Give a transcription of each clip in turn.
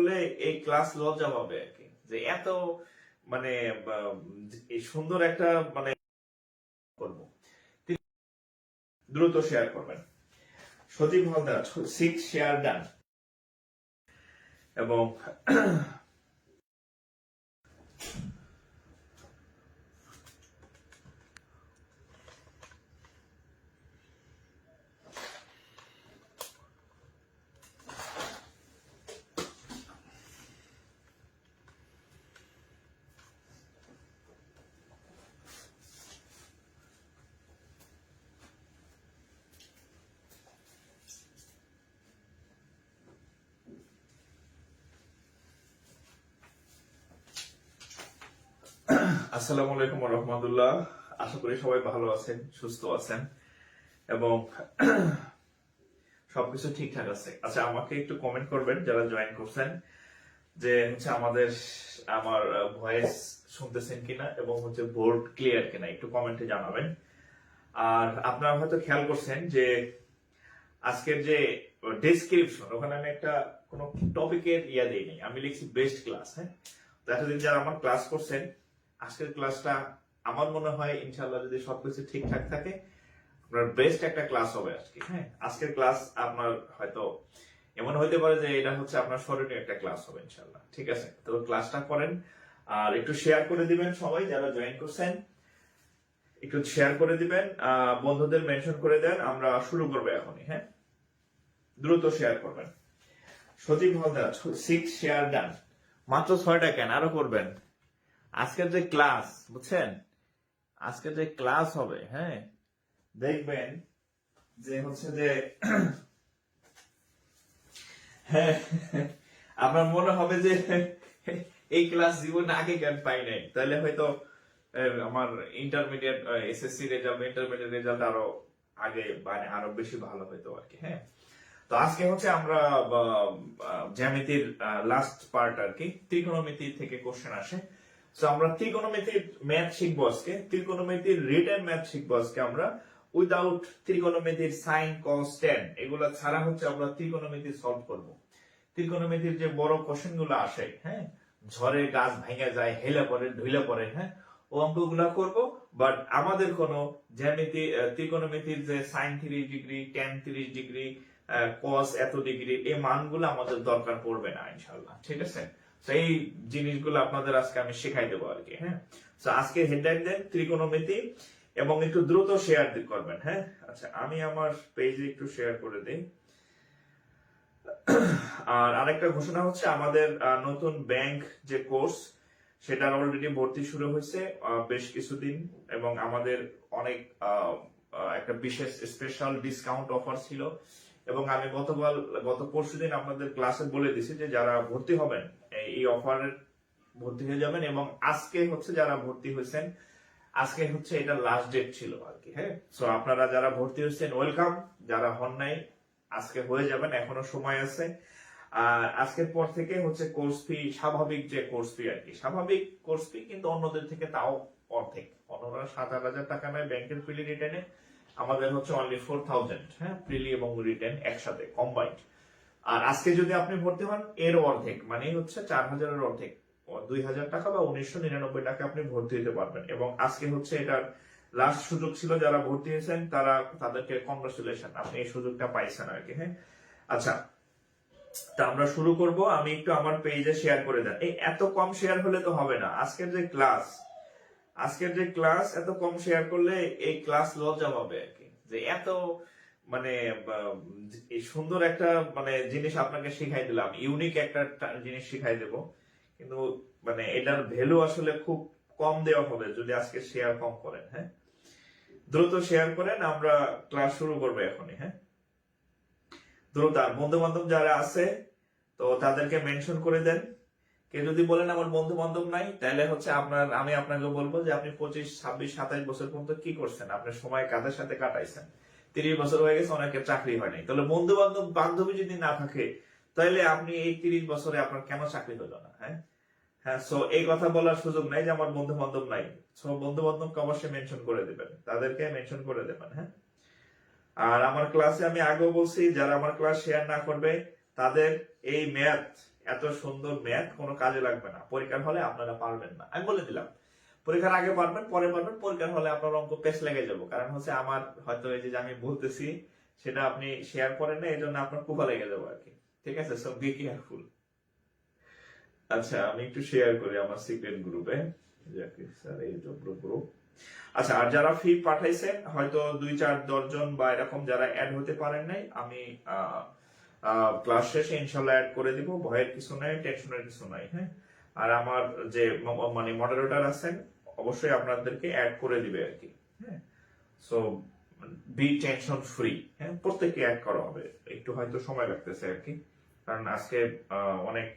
করলে এই ক্লাস লজ্জা পাবে আর কি, যে এত মানে এই সুন্দর একটা মানে করবো। দ্রুত শেয়ার করবেন। সজীব হালদার 6 শেয়ার ডান। এবং আসসালামু আলাইকুম ওয়া রাহমাতুল্লাহ। আশা করি সবাই ভালো আছেন, সুস্থ আছেন এবং সবকিছু ঠিকঠাক আছে। আচ্ছা, আমাকে একটু কমেন্ট করবেন যারা জয়েন করছেন, যে হচ্ছে আমার ভয়েস শুনতেছেন কিনা এবং হচ্ছে বোর্ড ক্লিয়ার কিনা, একটু কমেন্টে জানাবেন। আর আপনারা হয়তো খেয়াল করছেন যে আজকের যে ডেসক্রিপশন, ওখানে আমি একটা কোনো টপিকের দেইনি, আমি লিখছি বেস্ট ক্লাস। হ্যাঁ, তো এতদিন যারা আমার ক্লাস করছেন, আজকের ক্লাসটা আমার মনে হয় ইনশাআল্লাহ যদি সবকিছু ঠিকঠাক থাকে আপনার বেস্ট একটা ক্লাস হবে আজকে। হ্যাঁ, আজকের ক্লাস আপনার হয়তো এমন হইতে পারে যে এটা হচ্ছে আপনার স্মরণীয় একটা ক্লাস হবে ইনশাআল্লাহ। ঠিক আছে, তো ক্লাসটা করেন আর একটু শেয়ার করে দিবেন। সবাই যারা জয়েন করছেন একটু শেয়ার করে দিবেন, বন্ধুদের মেনশন করে দেন। আমরা শুরু করবো এখনই। হ্যাঁ, দ্রুত শেয়ার করবেন। সজীব হালদার 6 শেয়ার ডান। মাত্র 6টা কেন, আরো করবেন। আজকের যে ক্লাস, বুঝছেন, আজকের যে ক্লাস হবে, হ্যাঁ, দেখবেন যে হচ্ছে যে হ্যাঁ, আপনার মনে হবে যে এই ক্লাস জীবনে আগে কেন পাই নাই, তাহলে হয়তো আমার intermediate SSC result, intermediate result আরো আগে মানে আরো বেশি ভালো হইতো আর কি। হ্যাঁ, তো আজকে হচ্ছে আমরা জ্যামিতির লাস্ট পার্ট আর কি, ত্রিকোণমিতি থেকে কোশ্চেন আসে। তো আমরা ত্রিকোণমিতির ম্যাথ শিখবো আজকে, ত্রিকোণমিতির রিটেন ম্যাথ শিখবো আজকে আমরা, উইদাউট ত্রিকোণমিতির সাইন কস ট্যান এগুলা ছাড়া হচ্ছে আমরা ত্রিকোণমিতি সলভ করব। ত্রিকোণমিতির যে বড় কোশ্চেন গুলো আসে, হ্যাঁ, ঝড়ে গাছ ভেঙে যায়, হেলে পড়ে, ধুইলে পড়ে, হ্যাঁ, ও অঙ্কগুলা করবো। বাট আমাদের কোনো জ্যামিতি ত্রিকোণমিতির যে সাইন 30 ডিগ্রি, ট্যান 30 ডিগ্রি, কস এত ডিগ্রি, এই মানগুলো আমাদের দরকার পড়বে না ইনশাআল্লাহ। ঠিক আছে, এই জিনিসগুলো আপনাদের আজকে আমি শেখাই দেবো আর কি। হ্যাঁ, তো আজকে হেডলাইন দেন ত্রিকোণমিতি এবং একটু দ্রুত শেয়ার করবেন। হ্যাঁ, আচ্ছা, আমি আমার পেজে একটু শেয়ার করে দিই। আর আরেকটা ঘোষণা হচ্ছে, আমাদের নতুন ব্যাংক যে কোর্স, সেটার অলরেডি ভর্তি শুরু হয়েছে বেশ কিছুদিন, এবং আমাদের অনেক একটা বিশেষ স্পেশাল ডিসকাউন্ট অফার ছিল। এবং আমি গত পরশুদিন আপনাদের ক্লাসে বলে দিছি যে যারা ভর্তি হবেন এই অফারের ভর্তি হয়ে যাবেন। এবং আজকে হচ্ছে যারা ভর্তি হয়েছেন, আজকে হচ্ছে এটা লাস্ট ডেট ছিল আর কি। হ্যাঁ, সো আপনারা যারা ভর্তি হয়েছেন ওয়েলকাম, যারা হন নাই আজকে হয়ে যাবেন, এখনো সময় আছে। আর আজকের পর থেকে হচ্ছে কোর্স ফি, স্বাভাবিক যে কোর্স ফি আর কি, স্বাভাবিক কোর্স ফি, কিন্তু অন্যদের থেকে তাও অর্ধেক। অন্যরা 7,000 টাকা নেয় ব্যাংকের প্রিলি রিটার্নে, আমাদের হচ্ছে অনলি 4,000। হ্যাঁ, প্রিলি এবং রিটার্ন একসাথে কম্বাইন্ড। আর আজকে যদি আপনি ভর্তি হন এর অর্ধেক, মানে হচ্ছে 4,000-এর অর্ধেক, 2,000 টাকা বা 1,999 টাকা আপনি ভর্তি হতে পারবেন। এবং আজকে হচ্ছে এটার লাস্ট সুযোগ ছিল, যারা ভর্তি হয়েছেন তাদেরকে কংগ্রাচুলেশন, আপনি এই সুযোগটা পাইছেন আর কি। হ্যাঁ, আচ্ছা, তা আমরা শুরু করব। আমি একটু আমার পেজে শেয়ার করে দেন। এই এত কম শেয়ার হলে তো হবে না। আজকের যে ক্লাস এত কম শেয়ার করলে এই ক্লাস লজ্জা পাবে আর কি, যে এত মানে এই সুন্দর একটা মানে জিনিস আপনাকে শিখাই দিলাম, ইউনিক একটা জিনিস শিখাই দেব, কিন্তু মানে এটার ভ্যালু আসলে খুব কম দেওয়া হবে যদি আজকে শেয়ার কম করেন। হ্যাঁ, দ্রুত শেয়ার করেন, আমরা ক্লাস শুরু করবো এখনই। হ্যাঁ, দ্রুত। আর বন্ধু বান্ধব যারা আছে তো তাদেরকে মেনশন করে দেন। কেউ যদি বলেন আমার বন্ধু বান্ধব নাই, তাহলে হচ্ছে আমি আপনাকে বলবো যে আপনি 25, 26, 27 বছর পর্যন্ত কি করছেন, আপনার সময় কাদের সাথে কাটাইছেন। 30 বছর হয়ে গেছে, অনেকের চাকরি হয় নাই, তাহলে বন্ধু বান্ধবী যদি না থাকে, তাহলে আপনি এই 30 বছরে আপনার কেন চাকরি হলো না? হ্যাঁ, হ্যাঁ, সো এই কথা বলার সুযোগ নাই যে আমার বন্ধু বান্ধব নাই। সো বন্ধু বান্ধবকে অবশ্যই মেনশন করে দেবেন, তাদেরকে মেনশন করে দেবেন। হ্যাঁ, আর আমার ক্লাসে আমি আগেও বলছি, যারা আমার ক্লাস শেয়ার না করবে তাদের এই ম্যাথ এত সুন্দর ম্যাথ কোনো কাজে লাগবে না, পরীক্ষার হলে আপনারা পারবেন না, আমি বলে দিলাম। পরীক্ষার আগে পারবেন, পরে পারবেন, পরীক্ষার হলে আপনার অঙ্ক পেছ লেগে যাবো। কারণ হচ্ছে আমার হয়তো এই যে আমি বলতেছি সেটা আপনি শেয়ার করেন না, এই জন্য আপনার কুফা লেগে যাবো আর কি। ঠিক আছে, সো বি কেয়ারফুল। আচ্ছা, আমি একটু শেয়ার করি আমার সিক্রেট গ্রুপে। গ্রুপ। আচ্ছা, আর যারা ফি পাঠাইছেন হয়তো 2-4-10 জন বা এরকম যারা অ্যাড হতে পারেন নাই, আমি ক্লাস শেষে ইনশাল্লাহ অ্যাড করে দিব। ভয়ের কিছু নাই, টেনশনের কিছু নাই। হ্যাঁ, আর আমার যে মানে মডারেটর আছেন অবশ্যই আপনাদেরকে অ্যাড করে দিবে আর কি। হ্যাঁ, সো বি টেনশন ফ্রি। হ্যাঁ, প্রত্যেককে অ্যাড করা হবে, একটু হয়তো সময় লাগতেছে আর কি, কারণ আজকে অনেক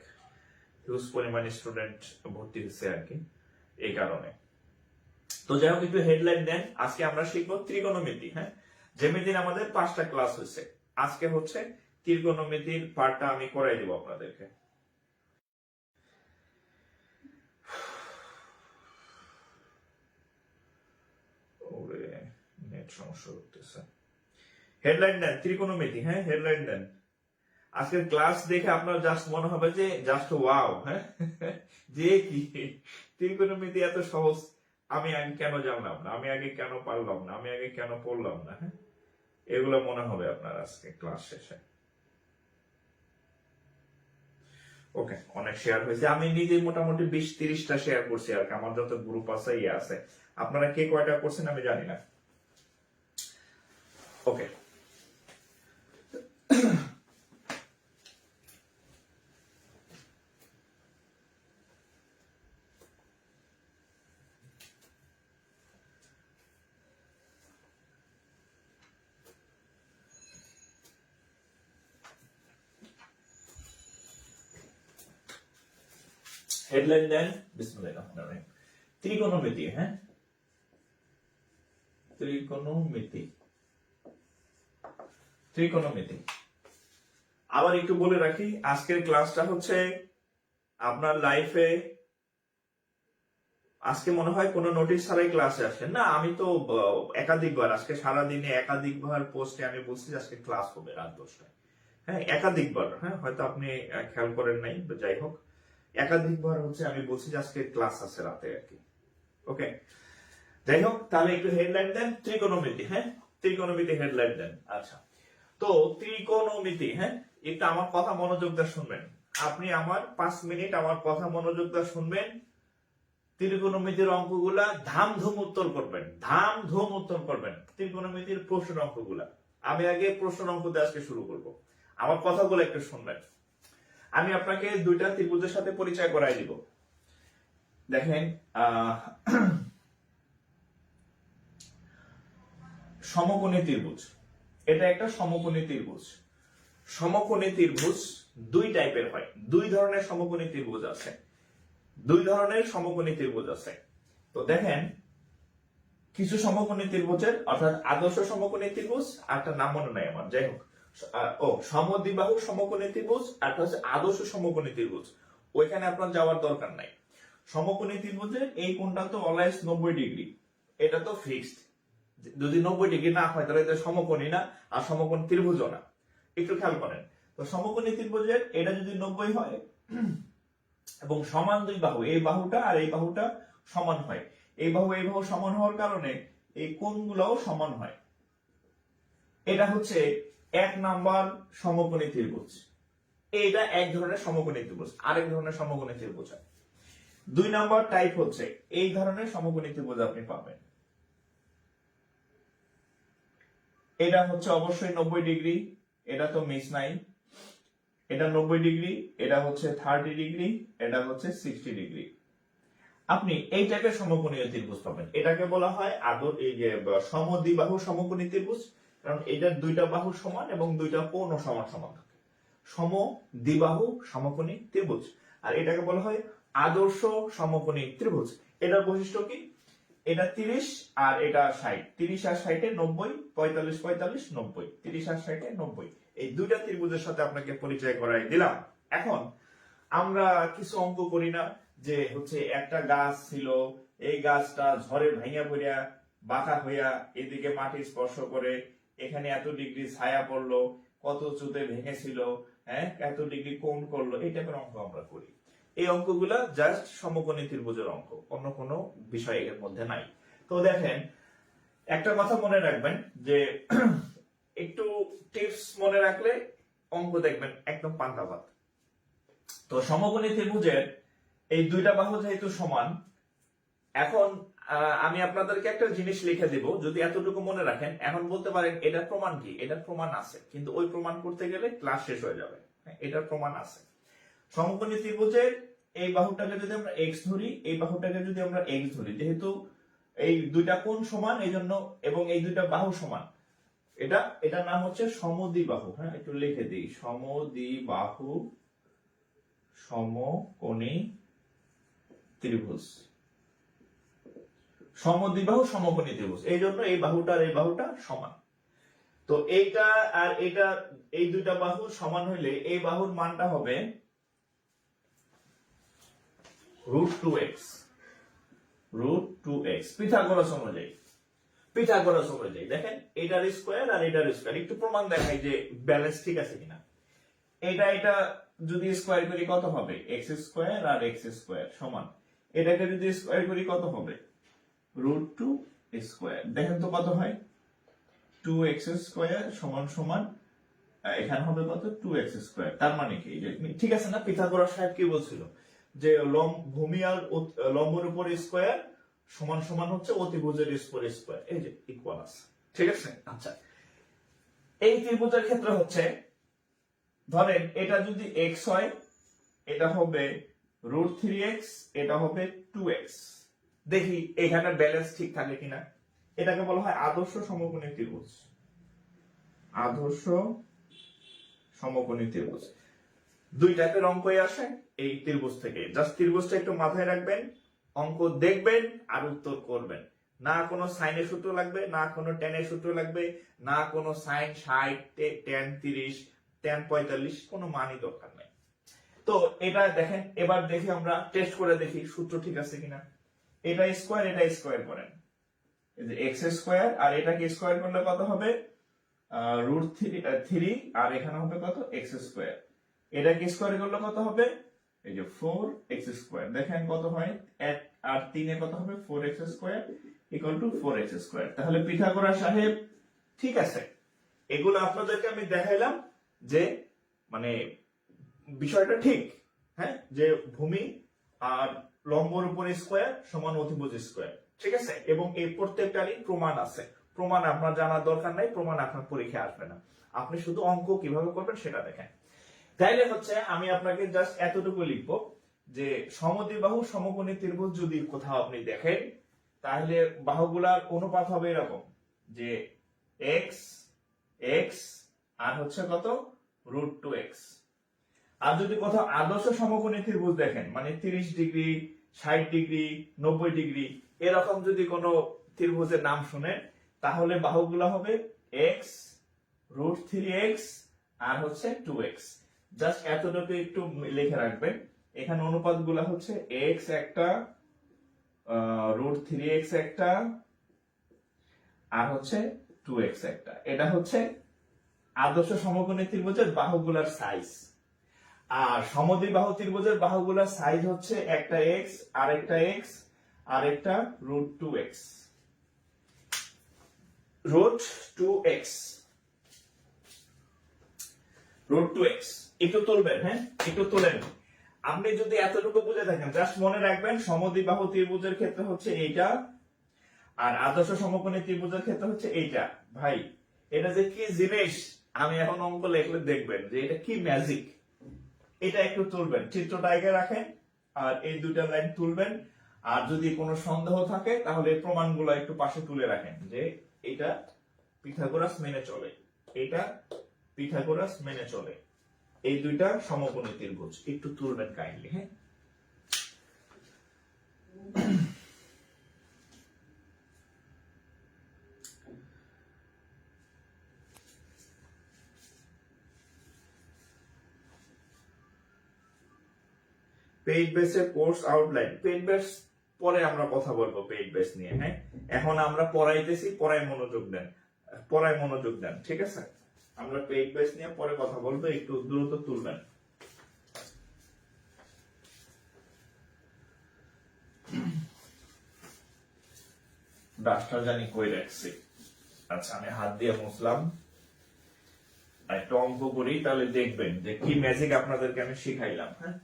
হিউজ পরিমাণ স্টুডেন্ট ভর্তি হয়েছে আর কি, এই কারণে। তো যাই হোক, একটু হেডলাইন দেন। আজকে আমরা শিখবো ত্রিকোণমিতি। হ্যাঁ, জ্যামিতির আমাদের 5টা ক্লাস হয়েছে, আজকে হচ্ছে ত্রিকোণমিতির পার্টটা আমি করাই দিব আপনাদেরকে। ওরে নেট সমস্যা করতেছে। হেডলাইন দেন, ত্রিকোণমিতি। হ্যাঁ, হেডলাইন দেন। আজকের ক্লাস দেখে আপনার জাস্ট মনে হবে যে জাস্ট ওয়াও। হ্যাঁ, যে কি ত্রিকোণমিতি এত সহজ, আমি আগে কেন জানলাম না, আমি আগে কেন পারলাম না, আমি আগে কেন পড়লাম না। হ্যাঁ, এগুলো মনে হবে আপনার আজকে ক্লাস শেষে। ওকে, অনেক শেয়ার হয়েছে, আমি নিজে মোটামুটি 20-30টা শেয়ার করছি আর কি, আমার যত গ্রুপ আছে ইয়ে আছে। আপনারা কে কয়টা করছেন আমি জানি না। ওকে, হেডলাইন দেন। বিসমিল্লাহির রহমানির রহিম। ত্রিকোণমিতি। হ্যাঁ, ত্রিকোণমিতি। ত্রিকোণমিতি আবার একটু বলে রাখি, আজকের ক্লাসটা হচ্ছে আপনার লাইফে আজকে মনে হয় কোনো নোটিশ ছাড়াই ক্লাসে আসেন না। আমি তো একাধিকবার আজকে সারাদিনে একাধিকবার পোস্টে আমি বলছি আজকে ক্লাস হবে রাত 10টায়। হ্যাঁ, একাধিকবার। হ্যাঁ, হয়তো আপনি খেয়াল করেন নাই, যাই হোক একাধিকবার হচ্ছে আমি বলছি যে আজকে ক্লাস আছে রাতে আর কি। ওকে, যাই হোক, তাহলে একটু হেডলাইন দেন। ত্রিকোণমিতি। হ্যাঁ, ত্রিকোণমিতি হেডলাইন দেন। আচ্ছা, তো ত্রিকোণমিতি। হ্যাঁ, একটু আমার কথা মনোযোগ দিয়ে শুনবেন। আপনি আমার 5 মিনিট আমার কথা মনোযোগ দিয়ে শুনবেন। ত্রিকোণমিতির অঙ্কগুলা ধামধুম উত্তর করবেন, ধামধুম উত্তর করবেন ত্রিকোণমিতির প্রশ্ন অঙ্কগুলা। আমি আগে প্রশ্ন অঙ্ক দিয়ে আজকে শুরু করব, আমার কথাগুলো একটু শুনবেন। আমি আপনাকে 2টা ত্রিভুজের সাথে পরিচয় করাই দিব। দেখেন, সমকোণী ত্রিভুজ, এটা একটা সমকোণী ত্রিভুজ। সমকোণী ত্রিভুজ 2 টাইপের হয়, 2 ধরনের সমকোণী ত্রিভুজ আছে, 2 ধরনের সমকোণী ত্রিভুজ আছে। তো দেখেন, কিছু সমকোণী ত্রিভুজের অর্থাৎ আদর্শ সমকোণী ত্রিভুজ, একটা নাম মনে নাই আমার, যাই হোক, সমদ্বিবাহু সমকোণী ত্রিভুজ, আর হচ্ছে আদর্শ সমকোণী ত্রিভুজ। ওইখানে আপনার যাওয়ার দরকার নাই। সমকোণী ত্রিভুজের এই কোণটা তো অলওয়েজ 90 ডিগ্রি, এটা তো ফিক্সড। যদি 90 ডিগ্রি না হয় তাহলে এটা সমকোণী না, আর সমকোণ ত্রিভুজও না। একটু খেয়াল করেন, তো সমকোণী ত্রিভুজের এটা যদি 90 হয় এবং সমান 2 বাহু, এই বাহুটা আর এই বাহুটা সমান হয়, এই বাহু এই বাহু সমান হওয়ার কারণে এই কোণগুলোও সমান হয়। এটা হচ্ছে 1 নাম্বার সমকোণী ত্রিভুজ। এটা এক ধরনের সমকোণী ত্রিভুজ। আরেক ধরনের সমকোণী ত্রিভুজ 2 নাম্বার টাইপ হচ্ছে এই ধরনের সমকোণী ত্রিভুজ আপনি পাবেন। এটা হচ্ছে অবশ্যই 90 ডিগ্রি, এটা তো মিস নাই। এটা 90 ডিগ্রি, এটা হচ্ছে 30 ডিগ্রি, এটা হচ্ছে 60 ডিগ্রি। আপনি এই টাইপের সমকোণীয় ত্রিভুজ পাবেন। এটাকে বলা হয় এই যে সমদ্বিবাহু সমকোণী ত্রিভুজ, কারণ এটার 2টা বাহু সমান এবং 2টা কোণও সমান সমান থাকে। সমদ্বিবাহু সমকোণী ত্রিভুজ। আর এটাকে বলা হয় আদর্শ সমকোণী ত্রিভুজ। এটার বৈশিষ্ট্য কি? এটা 30 আর এটা 60, 30 আর 60 এ 90, 45 45 90, 30 আর 60 এ 90। এই 2টা ত্রিভুজের সাথে আপনাকে পরিচয় করাই দিলাম। এখন আমরা কিছু অঙ্ক করি না, যে হচ্ছে একটা গাছ ছিল, এই গাছটা ঝড়ে ভেঙে পড়িয়া বাঁকা হইয়া এদিকে মাটি স্পর্শ করে, এখানে এত ডিগ্রি ছায়া পড়লো, কত উঁচুতে ভেঙেছিল, হ্যাঁ এত ডিগ্রি কোণ করলো, এই টাইপের অঙ্ক আমরা করি। এই অঙ্কগুলা জাস্ট সমকোণী ত্রিভুজের অঙ্ক, অন্য কোনো বিষয় এর মধ্যে নাই। তো দেখেন একটা কথা মনে রাখবেন যে একটু টিপস মনে রাখলে অঙ্ক দেখবেন একদম পান্তা ভাত। তো সমকোণী ত্রিভুজের এই দুইটা বাহু যেহেতু সমান, এখন আমি আপনাদেরকে একটা জিনিস লিখে দিব, যদি এতটুকু মনে রাখেন। এখন বলতে পারেন এটার প্রমাণ কি? এটার প্রমাণ আছে, কিন্তু ওই প্রমাণ করতে গেলে ক্লাস শেষ হয়ে যাবে। এটার প্রমাণ আছে। সমকোণী ত্রিভুজের এই বাহুটাকে যদি আমরা এক্স ধরি, এই বাহুটাকে যদি আমরা এক্স ধরি, যেহেতু এই দুইটা কোণ সমান এই জন্য, এবং এই দুইটা বাহু সমান, এটার নাম হচ্ছে সমদ্বিবাহু। হ্যাঁ, একটু লিখে দিই, সমদ্বিবাহু সমকোণী ত্রিভুজ। সমদ্বিবাহু সমকোণী ত্রিভুজ, এই জন্য এই বাহুটা আর এই বাহুটা সমান। তো এইটা আর এটা, এই দুইটা বাহু সমান হইলে এই বাহুর মানটা হবে √2x। √2x পিথাগোরাস অনুযায়ী। পিথাগোরাস অনুযায়ী দেখেন এটার স্কয়ার আর এটার স্কয়ার, একটু প্রমাণ দেখাই যে ব্যালেন্স ঠিক আছে কিনা। এটা যদি স্কয়ার করি কত হবে? x স্কয়ার আর x স্কয়ার সমান, এটাকে যদি স্কয়ার করি কত হবে? √2 স্কয়ার। দেখেন তো কত হয়? 2x স্কয়ার সমান সমান এখানে হবে কত? 2x square. তার মানে কি? ঠিক আছে না? পিথাগোরাস সাহেব কি বলছিল যে ভূমি আর লম্বের উপর স্কয়ার সমান সমান হচ্ছে অতিভুজের উপর স্কয়ার, এই যে ইকুয়াল আছে। ঠিক আছে? আচ্ছা, এই ত্রিভুজের ক্ষেত্রে হচ্ছে, ধরেন এটা যদি x হয়, এটা হবে √3x, এটা হবে 2x। দেখি এখানে ব্যালেন্স ঠিক থাকে কিনা। এটাকে বলা হয় আদর্শ সমকোণী ত্রিভুজ। আদর্শ সমকোণী ত্রিভুজ। দুই টাইপের অঙ্কই আসে এই ত্রিভুজ থেকে। জাস্ট ত্রিভুজটা একটু মাথায় রাখবেন, অঙ্ক দেখবেন আর উত্তর করবেন। না কোনো সাইনের সূত্র লাগবে, না কোনো টেনের সূত্র লাগবে, না কোনো সাইন 60, টেন 30, টেন 45, কোনো মানই দরকার নেই। তো এটা দেখেন, এবার দেখি আমরা টেস্ট করে দেখি সূত্র ঠিক আছে কিনা। এটা স্কয়ার, এটা স্কয়ার করেন, এই যে x স্কয়ার, আর এটাকে স্কয়ার করলে কত হবে? √3, আর এখানে হবে কত? x square. এটাকে স্কয়ার করলে কত হবে? এই যে 4x স্কয়ার। দেখেন কত হয়? 1 আর 3 এ কত হবে? 4x square equal to 4x square. তাহলে পিথাগোরাস সাহেব ঠিক আছে। এগুলো আপনাদেরকে আমি দেখাইলাম যে মানে বিষয়টা ঠিক। হ্যাঁ, যে ভূমি আর লম্বর উপর স্কয়ার সমান অতিভুজ স্কয়ার। ঠিক আছে? এবং এই প্রত্যেকটারই প্রমাণ আছে। প্রমাণ আপনার জানার দরকার নাই, প্রমাণ আপনার পরীক্ষায় আসবে না। আপনি শুধু অঙ্ক কিভাবে করবেন সেটা দেখেন। তাইলে হচ্ছে আমি আপনাকে জাস্ট এতটুকু লিখবো যে সমদ্বিবাহু সমকোণী ত্রিভুজ যদি কোথাও আপনি দেখেন, তাহলে বাহুগুলার অনুপাত হবে এরকম যে x x আর হচ্ছে কত? √2x। আর যদি কোথাও আদর্শ সমকোণী ত্রিভুজ দেখেন, মানে 30 ডিগ্রি, 60 ডিগ্রি, 90 ডিগ্রি, এরকম যদি কোনো ত্রিভুজের নাম শুনেন, তাহলে বাহুগুলা হবে x √3x আর হচ্ছে 2x। জাস্ট এতটুকু একটু লিখে রাখবেন। এখানে অনুপাত গুলা হচ্ছে x একটা, √3x একটা, আর হচ্ছে 2x একটা। এটা হচ্ছে আদর্শ সমকোণী ত্রিভুজের বাহুগুলার সাইজ। আর সমদ্বিবাহু ত্রিভুজের বাহুগুলার সাইজ হচ্ছে একটা x, আরেকটা x, আরেকটা √2x। √2x √2x একটু তুলবেন। হ্যাঁ, একটু তুলেন। আপনি যদি এতটুকু বুঝে থাকেন, জাস্ট মনে রাখবেন সমদ্বিবাহু ত্রিভুজের ক্ষেত্রে হচ্ছে এইটা, আর আদর্শ সমকোণী ত্রিভুজের ক্ষেত্রে হচ্ছে এইটা। ভাই এটা যে কি জিনিস, আমি এখন অঙ্ক লিখলে দেখবেন যে এটা কি ম্যাজিক। এটা একটু তুলবেন, চিত্রটা আগে রাখেন, আর এই দুইটা লাইন তুলবেন। আর যদি কোনো সন্দেহ থাকে তাহলে প্রমাণগুলো একটু পাশে তুলে রাখেন যে এটা পিথাগোরাস মেনে চলে, এটা পিথাগোরাস মেনে চলে, এই দুইটা সমকোণী ত্রিভুজ। একটু তুলবেন কাইন্ডলি। হ্যাঁ, পেইড বেসের কোর্স আউটলাইন। পেইড বেস পরে আমরা কথা বলবো পেইড বেস নিয়ে। হ্যাঁ, এখন আমরা পড়াইতেছি, পড়ায় মনোযোগ দেন, পড়ায় মনোযোগ দেন। ঠিক আছে? আমরা পেইড বেস নিয়ে পরে কথা বলবো, একটু দ্রুত তুলবেন। ডাস্টার জানি কই রাখছি। আচ্ছা, আমি হাত দিয়ে মুছলাম। একটা অঙ্ক করি, তাহলে দেখবেন যে কি ম্যাজিক আপনাদেরকে আমি শিখাইলাম। হ্যাঁ,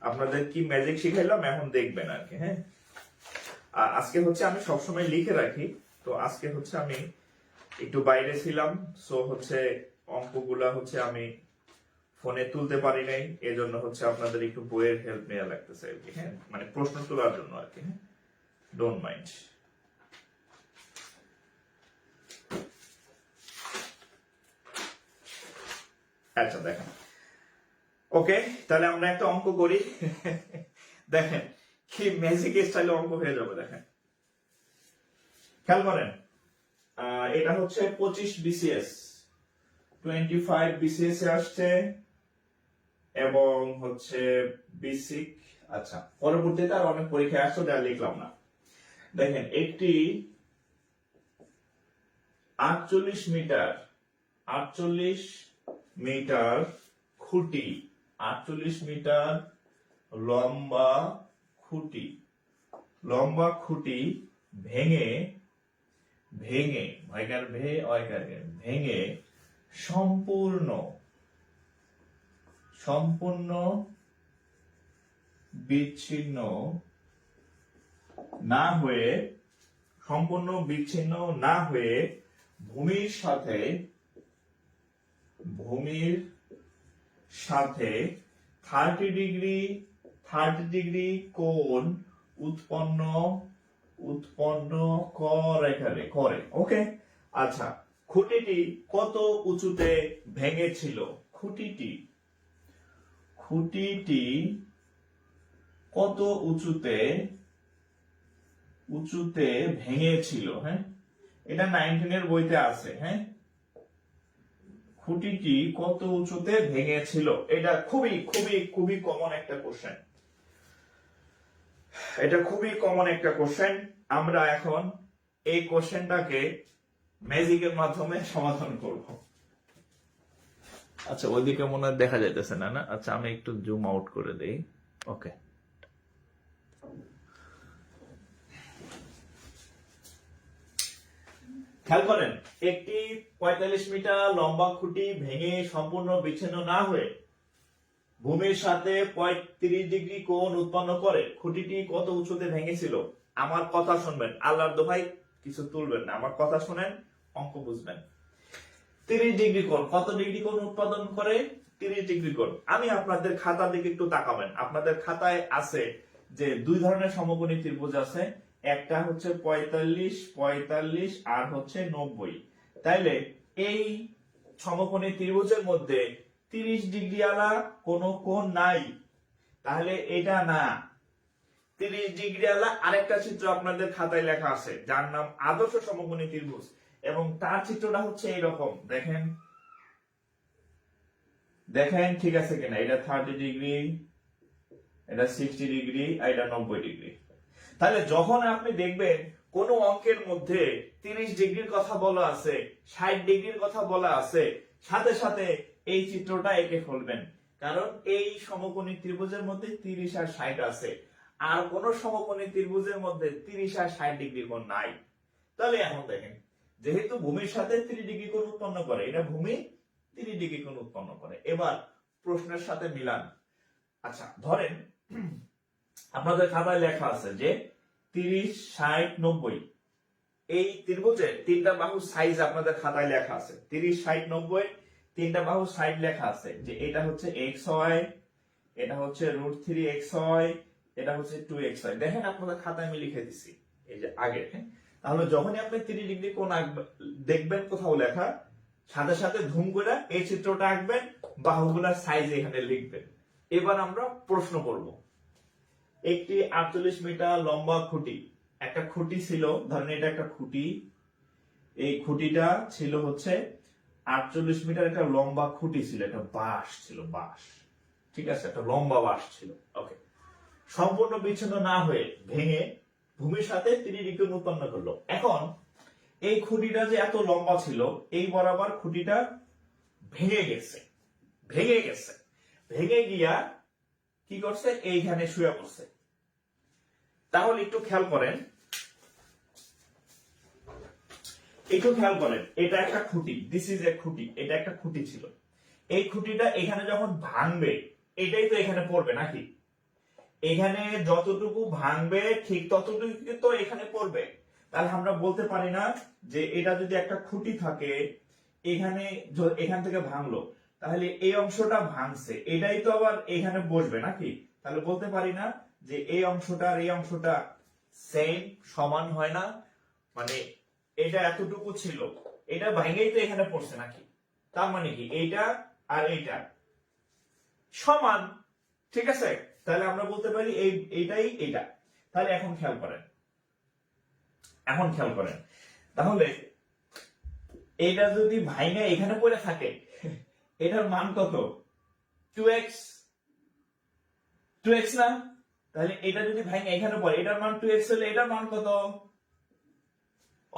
আপনাদের কি ম্যাজিক শিখাইলাম এখন দেখবেন আর কি। হ্যাঁ, আজকে হচ্ছে আমি সবসময় লিখে রাখি, তো আজকে হচ্ছে আমি একটু বাইরে ছিলাম, সো হচ্ছে অঙ্কগুলা হচ্ছে আমি ফোনে তুলতে পারি নাই, এজন্য হচ্ছে আপনাদের একটু বইয়ের হেল্প নেওয়া লাগতেছে আর কি। হ্যাঁ, মানে প্রশ্ন তোলার জন্য আর কি। হ্যাঁ, ডোন্ট মাইন্ড। আচ্ছা দেখেন, ওকে, তাহলে আমরা একটা অঙ্ক করি। দেখেন কি ম্যাজিক স্টাইলে অঙ্ক হয়ে যাবে। দেখেন, খেয়াল করেন, এটা হচ্ছে 25 বিসিএস, 25 বিসিএস এ আসছে এবং হচ্ছে বেসিক। আচ্ছা, পরবর্তীতে আর অনেক পরীক্ষা আসছে, ওটা লিখলাম না। দেখেন, একটি 48 মিটার 48 মিটার খুঁটি, 48 মিটার লম্বা খুঁটি ভেঙে ভেঙে ভয়কার ভে অয়কার ভেঙে সম্পূর্ণ বিচ্ছিন্ন না হয়ে ভূমির সাথে 30 ডিগ্রি কোণ উৎপন্ন করে। ওকে, আচ্ছা, খুঁটিটি কত উঁচুতে ভেঙেছিল? খুঁটিটি কত উঁচুতে ভেঙেছিল? হ্যাঁ, এটা 19 এর বইতে আছে। হ্যাঁ, খুঁটিটি কত উঁচুতে ভেঙেছিল, এটা খুবই খুবই খুবই কমন একটা কোশ্চেন। এটা খুবই কমন একটা কোশ্চেন। আমরা এখন এই কোশ্চেনটাকে ম্যাজিকের মাধ্যমে সমাধান করব। আচ্ছা, ওইদিকে মনে হয় দেখা যাইতেছে না। না, আচ্ছা, আমি একটু জুম আউট করে দেই। ওকে, খেয়াল করেন, একটি 45 মিটার লম্বা খুঁটি ভেঙে সম্পূর্ণ বিচ্ছিন্ন না হয়ে ভূমির সাথে 35 ডিগ্রি কোণ উৎপন্ন করে। খুঁটিটি কত উঁচুতে ভেঙেছিল? আমার কথা শুনবেন, আল্লাহর দোহাই কিছু তুলবেন না, আমার কথা শুনেন, অঙ্ক বুঝবেন। 30 ডিগ্রি কোণ, কত ডিগ্রি কোণ উৎপাদন করে? 30 ডিগ্রি কোণ। আমি আপনাদের খাতার দিকে একটু তাকাবেন। আপনাদের খাতায় আছে যে দুই ধরনের সমকোণী ত্রিভুজ আছে, একটা হচ্ছে 45 আর হচ্ছে 90। তাইলে এই সমকোণী ত্রিভুজের মধ্যে 30 ডিগ্রি আলা কোনো কোণ নাই, তাহলে এটা না। 30 ডিগ্রি আলা আরেকটা চিত্র আপনাদের খাতায় লেখা আছে, যার নাম আদর্শ সমকোণী ত্রিভুজ, এবং তার চিত্রটা হচ্ছে এইরকম। দেখেন ঠিক আছে কিনা? এটা 30 ডিগ্রি, এটা 60 ডিগ্রি, এটা 90 ডিগ্রি। তাহলে যখন আপনি দেখবেন কোন অঙ্কের মধ্যে 30 ডিগ্রির কথা বলা আছে, 60 ডিগ্রির কথা বলা আছে, সাথে সাথে এই চিত্রটা এঁকে ফেলবেন, কারণ এই সমকোণী ত্রিভুজের মধ্যে 30 আর 60 আছে, আর কোন সমকোণী ত্রিভুজের মধ্যে 30 আর 60 ডিগ্রি কোণ নাই। তাহলে এখন দেখেন, যেহেতু ভূমির সাথে 30 ডিগ্রি কোণ উৎপন্ন করে, এটা ভূমি 30 ডিগ্রি কোণ উৎপন্ন করে। এবার প্রশ্নের সাথে মিলান। আচ্ছা, ধরেন আপনাদের খাতায় লেখা আছে যে 30, 60, 90 এই ত্রিভুজের তিনটা বাহুর সাইজ আপনাদের খাতায় লেখা আছে। 30, 60, 90 তিনটা বাহুর সাইড লেখা আছে যে এটা হচ্ছে x হয়, এটা হচ্ছে √3x হয়, এটা হচ্ছে 2x হয়। দেখেন আপনাদের খাতায় আমি লিখে দিছি এই যে আগে। তাহলে যখনই আপনি 30 ডিগ্রি কোণ দেখবেন কোথাও লেখা, সাথে সাথে ধুম করে এই চিত্রটা আঁকবেন, বাহুগুলোর সাইজ এখানে লিখবেন। এবার আমরা প্রশ্ন করব। একটি 48 মিটার লম্বা খুঁটি, একটা খুঁটি ছিল, ধরেন এটা একটা খুঁটি, এই খুঁটিটা ছিল হচ্ছে 48 মিটার, একটা লম্বা খুঁটি ছিল, একটা বাঁশ ছিল, বাঁশ, ঠিক আছে, একটা লম্বা বাঁশ ছিল। ওকে, সম্পূর্ণ বিচ্ছিন্ন না হয়ে ভেঙে ভূমির সাথে 30 ডিগ্রি কোণ উৎপন্ন করলো। এখন এই খুঁটিটা যে এত লম্বা ছিল, এই বরাবর খুঁটিটা ভেঙে গেছে, ভেঙে গিয়া কি করছে, এইখানে শুয়ে পড়ছে। তাহলে একটু খেয়াল করেন, এটা একটা খুঁটি, দিস ইজ এ খুঁটি, এটা একটা খুঁটি ছিল। এই খুঁটিটা এখানে যখন ভাঙবে, এটাই তো এখানে পড়বে নাকি? এখানে যতটুকু ভাঙবে ঠিক ততটুকু তো এখানে পড়বে। তাহলে আমরা বলতে পারি না যে এটা যদি একটা খুঁটি থাকে, এখানে এখান থেকে ভাঙলো, তাহলে এই অংশটা ভাঙছে, এটাই তো আবার এখানে বসবে নাকি? তাহলে বলতে পারি না যে এই অংশটা আর এই অংশটা সেম, সমান হয় না। মানে এটা এতটুকু ছিল, এটা ভাঙেই তো এখানে পড়ছে নাকি? তার মানে কি এইটা আর এইটা সমান, ঠিক আছে? তাহলে আমরা বলতে পারি এইটাই এটা। তাহলে এখন খেয়াল করেন, তাহলে এটা যদি ভাঙে এখানে পড়ে থাকে, এটার মান কত? 2x না? তাহলে এটা যদি ভাঙে এখানে পড়ে, এটার মান 2x হলে এটার মান কত?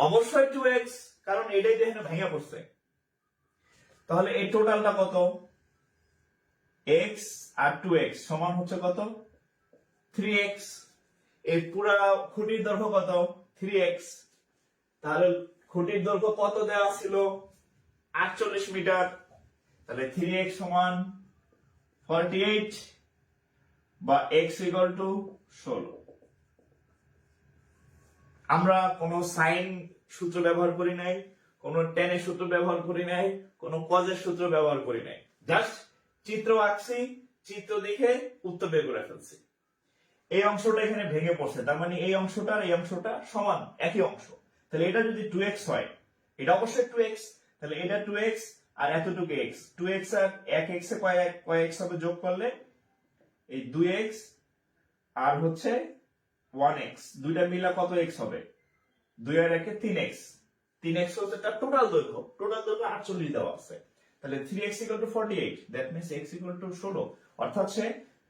অবশ্যই 2x, কারণ এটাই তো এখানে ভেঙে পড়ছে। তাহলে এই টোটালটা কত? x আর 2x সমান হচ্ছে কত? 3x। এই পুরা খুঁটির দৈর্ঘ্য কত? 3x। তাহলে খুঁটির দৈর্ঘ্য কত দেওয়া ছিল? 48 মিটার। তাহলে 3x সমান 48 বা x ইকুয়াল টু 16। আমরা কোনো সাইন সূত্র ব্যবহার করি নাই, কোনো টেনের সূত্র ব্যবহার করি নাই, কোনো কজের সূত্র ব্যবহার করি নাই, জাস্ট চিত্র আঁকছি, চিত্র দেখে উত্তর বের করে ফেলছি। এই অংশটা এখানে ভেঙে পড়ছে, তার মানে এই অংশটা আর এই অংশটা সমান, একই অংশ। তাহলে এটা যদি 2x হয়, এটা অবশ্যই 2x, তাহলে এটা 2x আর এতটুকু x, 2x আর 1x এ কয় x হবে যোগ করলে? এই 2x আর হচ্ছে 1x, দুইটা মিলা কত x হবে? 2 আর 1 এ 3x, 3x হচ্ছে তার টোটাল দৈর্ঘ্য 48 দেওয়া আছে। তাহলে 3x 48, দ্যাট মিন্স x 16। অর্থাৎ সে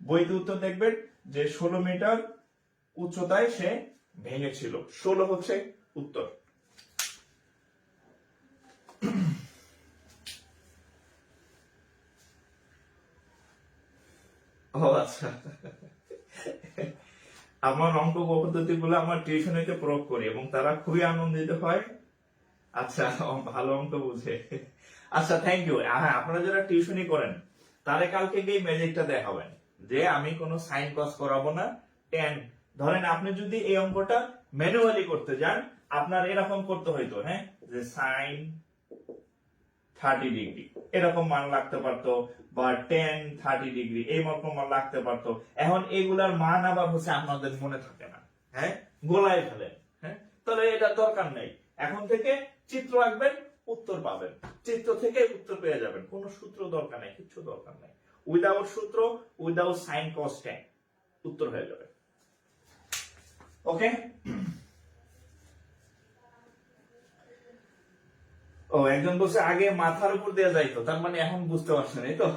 বইতে উত্তর দেখবেন যে 16 মিটার উচ্চতায় সে ভেঙেছিল। 16 হচ্ছে উত্তর। ও আচ্ছা, আমার অঙ্ক পদ্ধতি গুলো আমার টিউশনিতে প্রয়োগ করি এবং তারা খুবই আনন্দিত হয়। আচ্ছা, ভালো অঙ্ক বুঝে। আচ্ছা, থ্যাংক ইউ। হ্যাঁ, আপনারা যারা টিউশনি করেন তাহলে কালকে গিয়ে ম্যাজিকটা দেখাবেন যে আমি কোনো সাইন কস করাবো না। টেন ধরেন আপনি যদি এই অঙ্কটা ম্যানুয়ালি করতে যান, আপনার এরকম করতে হইতো, হ্যাঁ, যে সাইন 30 ডিগ্রি এরকম মান লাগতে পারতো, বা টেন 30 ডিগ্রি এই রকম মান লাগতে পারতো। এখন এগুলার মান আবার হচ্ছে আপনাদের মনে থাকে না, হ্যাঁ, গোলায় ফেলেন, হ্যাঁ, তাহলে এটা দরকার নেই। এখন থেকে চিত্র আঁকবেন, উত্তর পাবেন, চিত্র থেকে উত্তর পেয়ে যাবেন। কোনো সূত্র দরকার নেই, কিচ্ছু দরকার নেই। উইদাউট সূত্র, উইদাউট সাইন কস টেন উত্তর হয়ে যাবে। ওকে, ও একজন বলছে আগে মাথার উপর দেওয়া যাইতো, তার মানে এখন বুঝতে পারছেন, এই তো।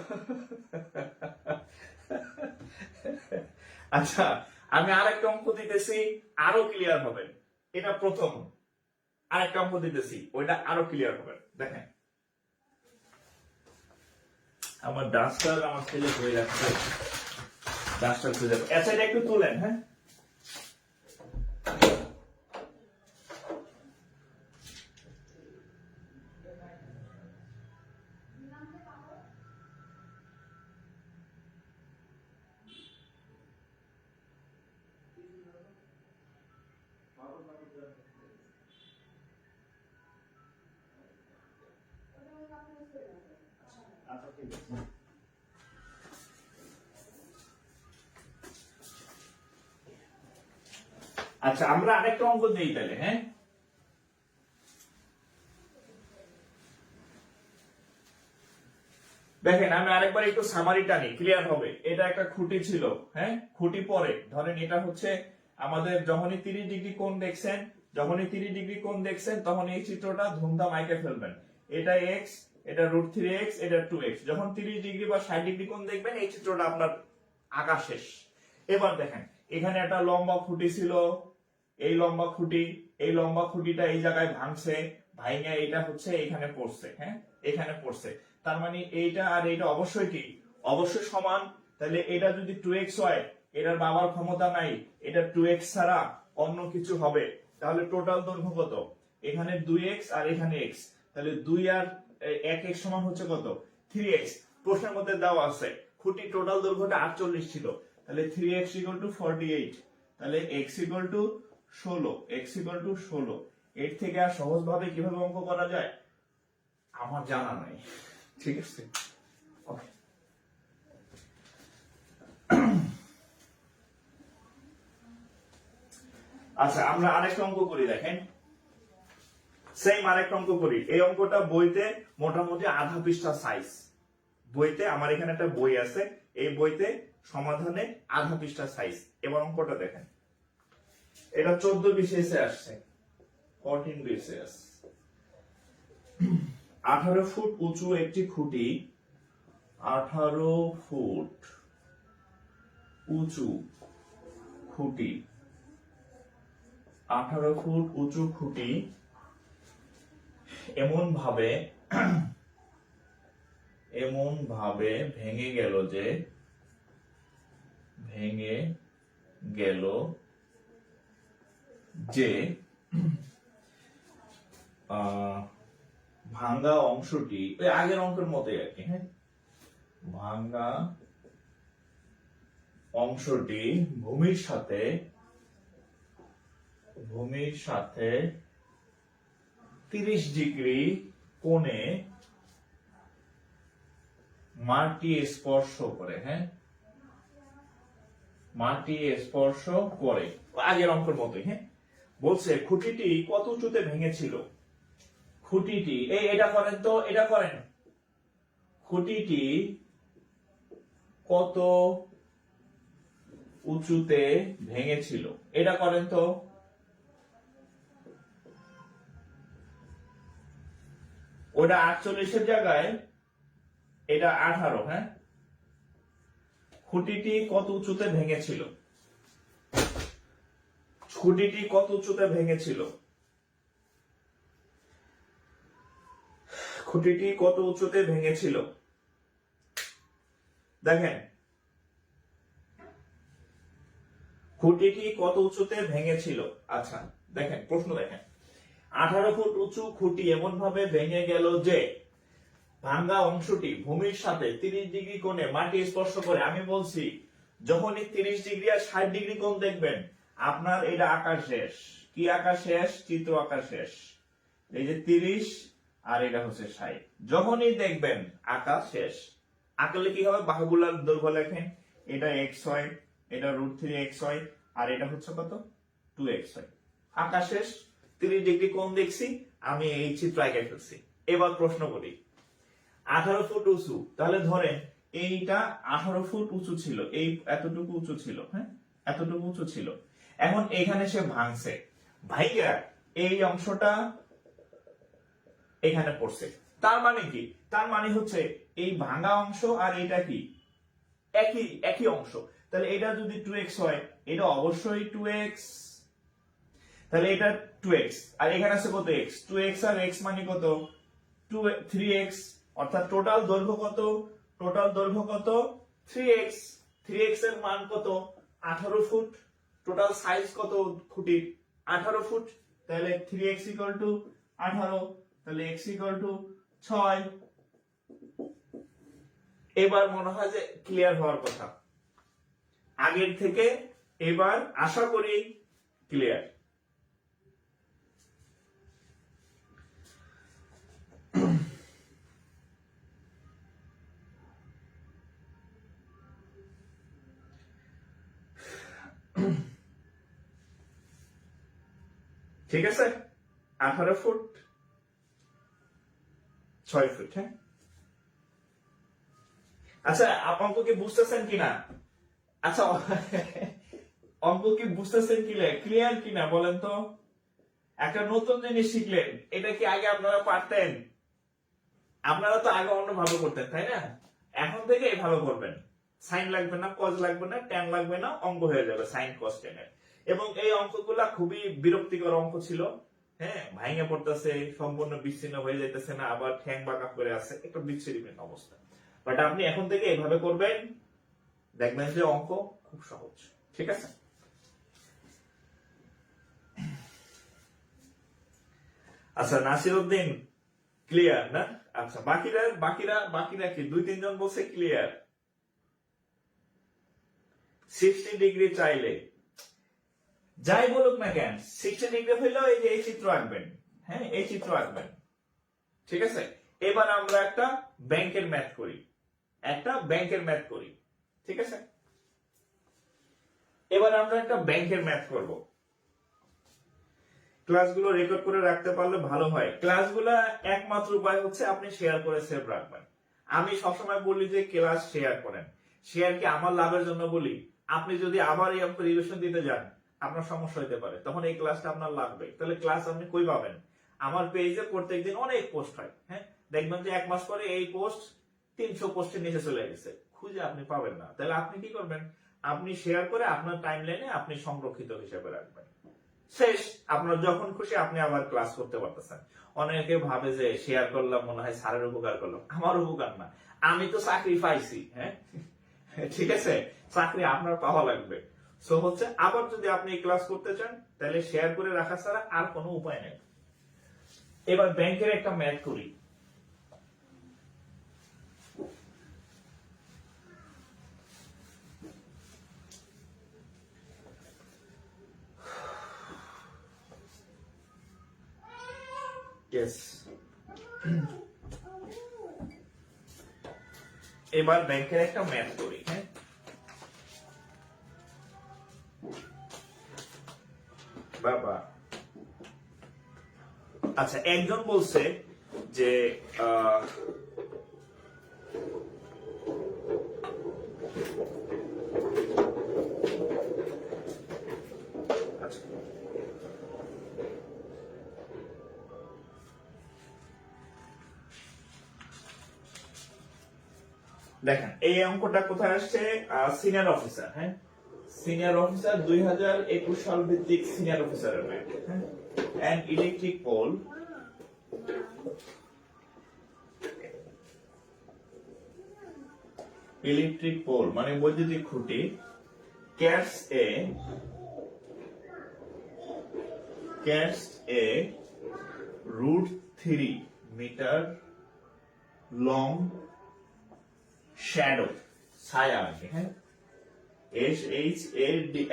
আচ্ছা, আমি আরেকটা অঙ্ক দিতেছি, আরো ক্লিয়ার হবেন। এটা প্রথম, আরেকটা অঙ্ক দিতেছি, ওইটা আরো ক্লিয়ার হবেন। দেখেন, আমার ডাস্টার আমার ছেলে হয়ে যাচ্ছে, ডাস্টার খুঁজে। আচ্ছা, এটা একটু তুলেন, হ্যাঁ। আচ্ছা, আমরা আরেকটা অঙ্ক দিই তাহলে, হ্যাঁ। দেখেন, আমি আরেকবার একটু সামারি টানি, ক্লিয়ার হবে। এটা একটা খুঁটি ছিল, হ্যাঁ, খুঁটি পরে ধরেন এটা হচ্ছে আমাদের, যখনই 30 ডিগ্রি কোণ দেখছেন, তখন এই চিত্রটা ধুমধাম আঁকে ফেলবেন। এটা x, এটা √3x, এটা 2x। যখন 30 ডিগ্রি বা 60 ডিগ্রি কোণ দেখবেন, এই চিত্রটা আপনার আঁকা শেষ। এবার দেখেন, এখানে একটা লম্বা খুঁটি ছিল, এই লম্বা খুঁটি, এই লম্বা খুঁটিটা এই জায়গায় ভাঙছে, ভাইঙা এটা হচ্ছে এখানে পড়ছে, হ্যাঁ এখানে পড়ছে। তার মানে এইটা আর এইটা অবশ্যই কি, অবশ্যই সমান। তাহলে এটা যদি 2x হয়, এটার বাবার ক্ষমতা নাই, এটা 2x ছাড়া অন্য কিছু হবে, তাহলে টোটাল দৈর্ঘ্য কত? এখানে 2x আর এখানে x, তাহলে 2 আর 1x সমান হচ্ছে কত? 3x। প্রশ্নের মধ্যে দেওয়া আছে খুঁটি টোটাল দৈর্ঘ্যটা 48 ছিল, তাহলে 3x = 48, তাহলে x = 16, x = 16। এর থেকে আর সহজভাবে কিভাবে অঙ্ক করা যায় আমার জানা নাই, ঠিক আছে? ওকে, আচ্ছা আমরা আরেকটা অঙ্ক করি, দেখেন সেম আরেকটা অঙ্ক করি। এই অঙ্কটা বইতে মোটামুটি আধা পৃষ্ঠা সাইজ, বইতে আমার এখানে একটা বই আছে, এই বইতে সমাধানে আধা পৃষ্ঠা সাইজ। এবার অঙ্কটা দেখেন, এটা 14 বিসিএস আসছে, 14 বিসিএস। 18 ফুট উঁচু একটি খুঁটি, 18 ফুট উঁচু খুঁটি, 18 ফুট উঁচু খুঁটি এমন ভাবে ভেঙে গেল যে ভাঙ্গা অংশটি ওই আগের অঙ্কের মতোই আর কি, হ্যাঁ ভাঙ্গা অংশটি ভূমির সাথে 30 ডিগ্রি কোণে মাটি স্পর্শ করে, হ্যাঁ মাটি স্পর্শ করে, আগের অঙ্কের মতোই। হ্যাঁ বলছে খুঁটিটি কত উঁচুতে ভেঙেছিল, খুঁটিটি এটা করেন তো, এটা করেন, খুঁটিটি কত উঁচুতে ভেঙেছিল, এটা করেন তো। ওটা 48 জায়গায় এটা 18, হ্যাঁ খুঁটিটি কত উঁচুতে ভেঙেছিল, খুঁটিটি কত উঁচুতে ভেঙেছিল, খুঁটিটি কত উঁচুতে ভেঙেছিল দেখেন, খুঁটিটি কত উঁচুতে ভেঙেছিল। আচ্ছা দেখেন প্রশ্ন দেখেন, 18 ফুট উঁচু খুঁটি এমন ভাবে ভেঙে গেল যে ভাঙ্গা অংশটি ভূমির সাথে 30 ডিগ্রি কোণে মাটি স্পর্শ করে। আমি বলছি যখনই 30 ডিগ্রি আর 60 ডিগ্রি কোণ দেখবেন আপনার এটা আঁকা শেষ। কি আঁকা শেষ? চিত্র আঁকা শেষ। এই যে 30 আর এটা হচ্ছে 60, যখনই দেখবেন আঁকা শেষ। আঁকলে কি হবে? বাহুগুলার দৈর্ঘ্য লেখেন, এটা x হয়, এটা √3x হয়, আর এটা হচ্ছে কত? 2x হয়। আঁকা শেষ, 30 ডিগ্রি কোণ দেখছি, আমি এই চিত্র আঁকে ফেলছি। এবার প্রশ্ন করি, 18 ফুট উঁচু, তাহলে ধরেন এইটা 18 ফুট উঁচু ছিল, এই এতটুকু উঁচু ছিল, হ্যাঁ এতটুকু উঁচু ছিল। এখন এখানে সে ভাঙছে, ভাইয়া এই অংশটা এখানে পড়ছে। তার মানে কি? তার মানে হচ্ছে এই ভাঙা অংশ আর এটা কি একই অংশ। তাহলে এটা যদি 2x হয়, এটা অবশ্যই 2x, তাহলে এটা 2x আর এখানে আছে কত x, 2x আর x মানে কত 3x, অর্থাৎ টোটাল দৈর্ঘ্য কত? টোটাল দৈর্ঘ্য কত? 3x। 3x এর মান কত? 18 ফুট। টোটাল সাইজ কত খুঁটির? 18 ফুট। তাহলে 3x = 18, তাহলে x = 6। এবার মনে হয় যে ক্লিয়ার হওয়ার কথা আগের থেকে, এবার আশা করি ক্লিয়ার। ঠিক আছে, 18 ফুট 6 ফুট। হ্যাঁ আচ্ছা, অঙ্ক কি বুঝতেছেন কিনা? আচ্ছা অঙ্ক কি বুঝতেছেন ক্লিয়ার কিনা বলেন তো? একটা নতুন জিনিস শিখলেন, এটা কি আগে আপনারা পারতেন? আপনারা তো আগে অন্যভাবে করতেন, তাই না? এখন থেকে এভাবে করবেন, সাইন লাগবে না, কজ লাগবে না, ট্যান লাগবে না, অঙ্ক হয়ে যাবে সাইন কজ ট্যানের। এবং এই অঙ্কগুলা খুবই বিরক্তিকর অঙ্ক ছিল। হ্যাঁ, ভাঙে পড়তেছে, সম্পূর্ণ বিচ্ছিন্ন হয়ে যাইতেছে না, আবার ঠ্যাং বাঁকা করে আছে, একটা বিচ্ছিন্ন অবস্থা। বাট আপনি এখন থেকে এইভাবে করবেন, দেখবেন যে অঙ্ক খুব সহজ। ঠিক আছে? আচ্ছা, নাসিরউদ্দিন ক্লিয়ার না? আচ্ছা, বাকিরা কি 2-3 জন বলছে ক্লিয়ার। 60 ডিগ্রি চাইলে যাই বলুক না কেন, 60 ডিগ্রি হইলেও এই যে এই চিত্র আঁকবেন। হ্যাঁ, এই চিত্র আঁকবেন। ঠিক আছে? এবার আমরা একটা ব্যাংকের ম্যাথ করি, ঠিক আছে? এবার আমরা একটা ব্যাংকের ম্যাথ করব। ক্লাসগুলো রেকর্ড করে রাখতে পারলে ভালো হয়। ক্লাসগুলো একমাত্র উপায় হচ্ছে আপনি শেয়ার করে সেভ রাখবেন। আমি সবসময় বলি যে ক্লাস শেয়ার করেন। শেয়ার কি আমার লাভের জন্য বলি? আপনি যদি আবার এই অঙ্ক রিভিশন দিতে যান, আপনার সমস্যা হতে পারে, তখন এই ক্লাসটা আপনার লাগবে। তাহলে ক্লাস আপনি কই পাবেন? আমার পেজে প্রত্যেকদিন অনেক পোস্ট হয়। হ্যাঁ, দেখবেন যে 1 মাস পরে এই পোস্ট 300 পোস্টের নিচে চলে গেছে, খুঁজে আপনি পাবেন না। তাহলে আপনি কি করবেন? আপনি শেয়ার করে আপনার টাইমলাইনে আপনি সংরক্ষিত হিসেবে রাখবেন। শেষ, আপনার যখন খুশি আপনি আবার ক্লাস করতে পারতেছেন। অনেকে ভাবে যে শেয়ার করলাম মনে হয় স্যারের উপকার করলাম। আমার উপকার না, আমি তো চাকরি পাইছি। হ্যাঁ, ঠিক আছে, চাকরি আপনার পাওয়া লাগবে। সো হচ্ছে, আবার যদি আপনি ক্লাস করতে চান তাহলে শেয়ার করে রাখা ছাড়া আর কোনো উপায় নেই। এবার ব্যাংকের একটা ম্যাথ করি। এবার ব্যাংকের একটা ম্যাথ করি। হ্যাঁ, বাবা, আচ্ছা, একজন বলছে যে দেখেন এই অঙ্কটা কোথায় আসছে? Senior officer. হ্যাঁ, সিনিয়র অফিসার 2021 সাল ভিত্তিক সিনিয়র অফিসারের ম্যাথ। হ্যাঁ, an electric pole মানে বৈদ্যুতিক খুঁটি carries a √3 metre long shadow, ছায়া আর কি। হ্যাঁ,